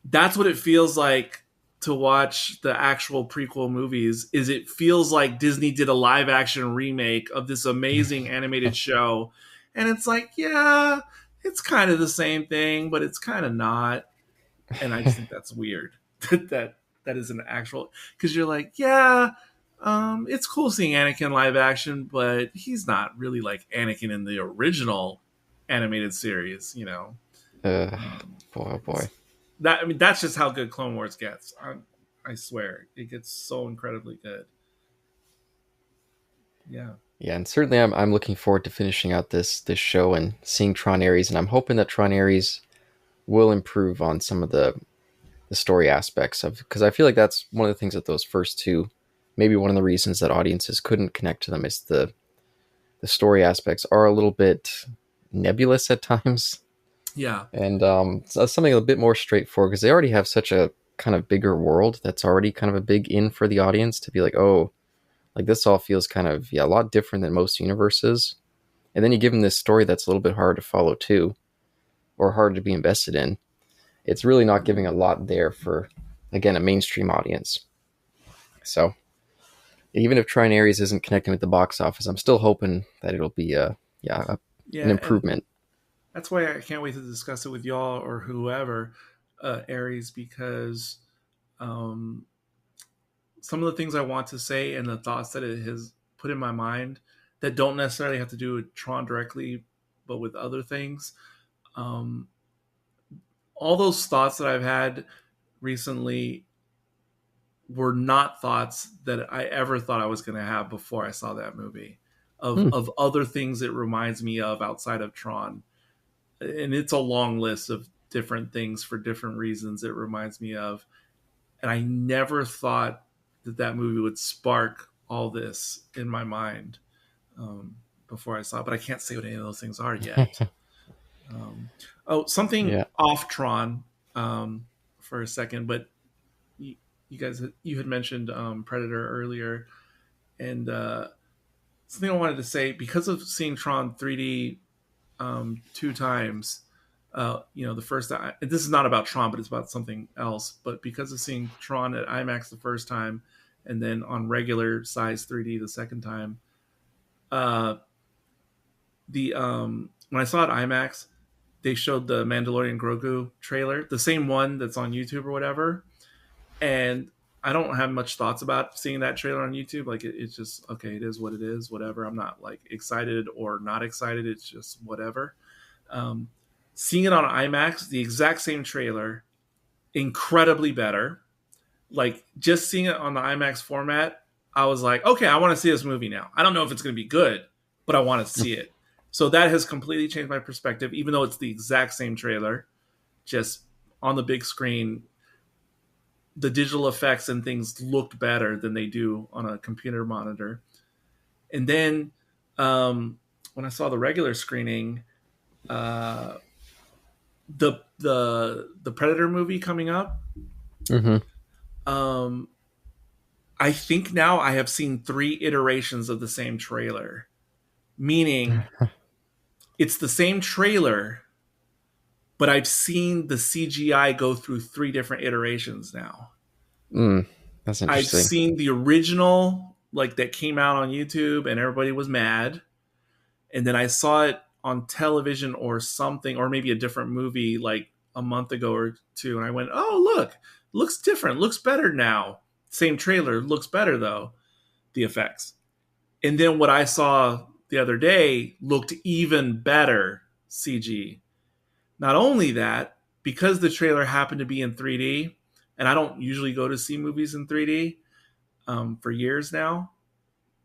That's what it feels like to watch the actual prequel movies. Is it feels like Disney did a live action remake of this amazing animated show. And it's like, yeah, it's kind of the same thing, but it's kind of not. And I just think that's weird. that is an actual, because you're like, yeah, It's cool seeing Anakin live action, but he's not really like Anakin in the original animated series. Uh, Um, boy, oh boy. it's that's just how good Clone Wars gets. I swear, it gets so incredibly good. Yeah. Yeah, and certainly I'm looking forward to finishing out this show and seeing Tron Ares, and I'm hoping that Tron Ares will improve on some of the story aspects of, because I feel like that's one of the things that those first two, maybe one of the reasons that audiences couldn't connect to them is the story aspects are a little bit nebulous at times, Yeah. and so something a bit more straightforward because they already have such a kind of bigger world that's already kind of a big in for the audience to be like, oh, like this all feels kind of a lot different than most universes, and then you give them this story that's a little bit hard to follow too, or hard to be invested in. It's really not giving a lot there for, again, a mainstream audience. So even if Tron Ares isn't connecting with the box office, I'm still hoping that it'll be an And improvement. that's why I can't wait to discuss it with y'all or whoever, Aries, because um, some of the things I want to say and the thoughts that it has put in my mind that don't necessarily have to do with Tron directly, but with other things. Um, all those thoughts that I've had recently were not thoughts that I ever thought I was going to have before I saw that movie. Of other things it reminds me of outside of Tron, and it's a long list of different things for different reasons it reminds me of, and I never thought that movie would spark all this in my mind before I saw it, but I can't say what any of those things are yet. Something Yeah. off Tron for a second, but you guys, you had mentioned Predator earlier, and something I wanted to say, because of seeing Tron 3D two times. The first time, this is not about Tron, but it's about something else. But because of seeing Tron at IMAX the first time, and then on regular size 3D the second time, when I saw it at IMAX, they showed the Mandalorian Grogu trailer, the same one that's on YouTube or whatever. And I don't have much thoughts about seeing that trailer on YouTube. Like it's just okay. It is what it is. Whatever. I'm not like excited or not excited. It's just whatever. Seeing it on IMAX, the exact same trailer, incredibly better. Like just seeing it on the IMAX format, I was like, okay, I want to see this movie now. I don't know if it's going to be good, but I want to see it. So that has completely changed my perspective, even though it's the exact same trailer, just on the big screen. The digital effects and things looked better than they do on a computer monitor. And then when I saw the regular screening, the Predator movie coming up, I think now I have seen 3 iterations of the same trailer, meaning it's the same trailer, but I've seen the CGI go through 3 different iterations now. That's interesting. I've seen the original, like that came out on YouTube and everybody was mad. And then I saw it on television or something, or maybe a different movie like a month ago or two. And I went, oh, look, looks different, looks better now. Same trailer, looks better though, the effects. And then what I saw the other day looked even better CG. Not only that, because the trailer happened to be in 3D, and I don't usually go to see movies in 3D for years now,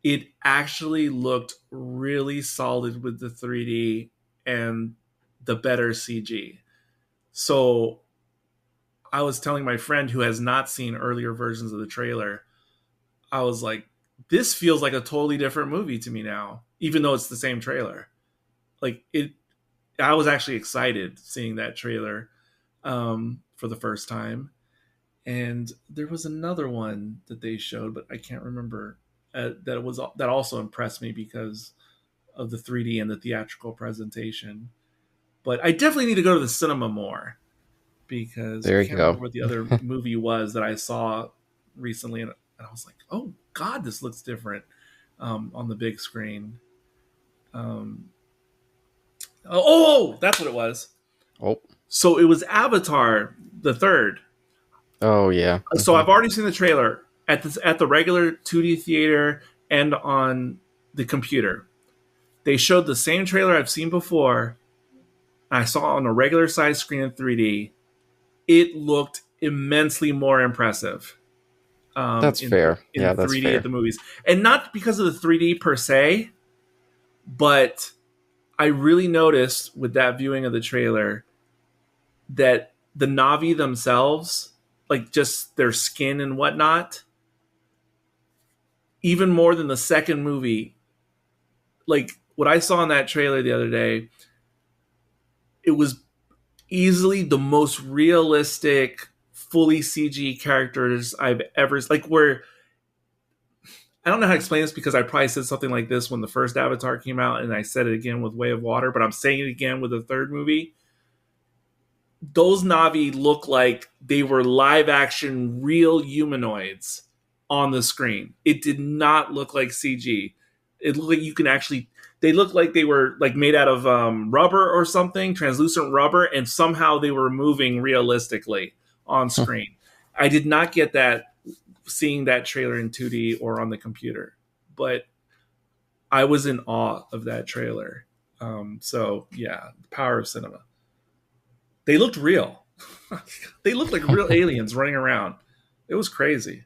it actually looked really solid with the 3D and the better CG. So I was telling my friend who has not seen earlier versions of the trailer, I was like, this feels like a totally different movie to me now, even though it's the same trailer. Like I was actually excited seeing that trailer for the first time. And there was another one that they showed, but I can't remember that also impressed me because of the 3D and the theatrical presentation. But I definitely need to go to the cinema more because There I you can't go. remember what the other movie was that I saw recently, and I was like, oh God, this looks different on the big screen. That's what it was. Oh. So it was Avatar the third. Oh yeah. So I've already seen the trailer, at the regular 2D theater and on the computer. They showed the same trailer I've seen before. I saw on a regular size screen in 3D. It looked immensely more impressive. That's fair. In Yeah, that's 3D fair. at the movies, and not because of the 3D per se, but I really noticed with that viewing of the trailer that the Na'vi themselves, like just their skin and whatnot, even more than the second movie, like what I saw in that trailer the other day, it was easily the most realistic, fully CG characters I've ever, like, where I don't know how to explain this because I probably said something like this when the first Avatar came out, and I said it again with Way of Water, but I'm saying it again with the third movie. Those Na'vi look like they were live action real humanoids on the screen. It did not look like CG. It looked like you can actually, they looked like they were like made out of rubber or something, translucent rubber, and somehow they were moving realistically on screen. I did not get that seeing that trailer in 2D or on the computer, but I was in awe of that trailer. So yeah, the power of cinema. They looked real. They looked like real aliens running around. It was crazy.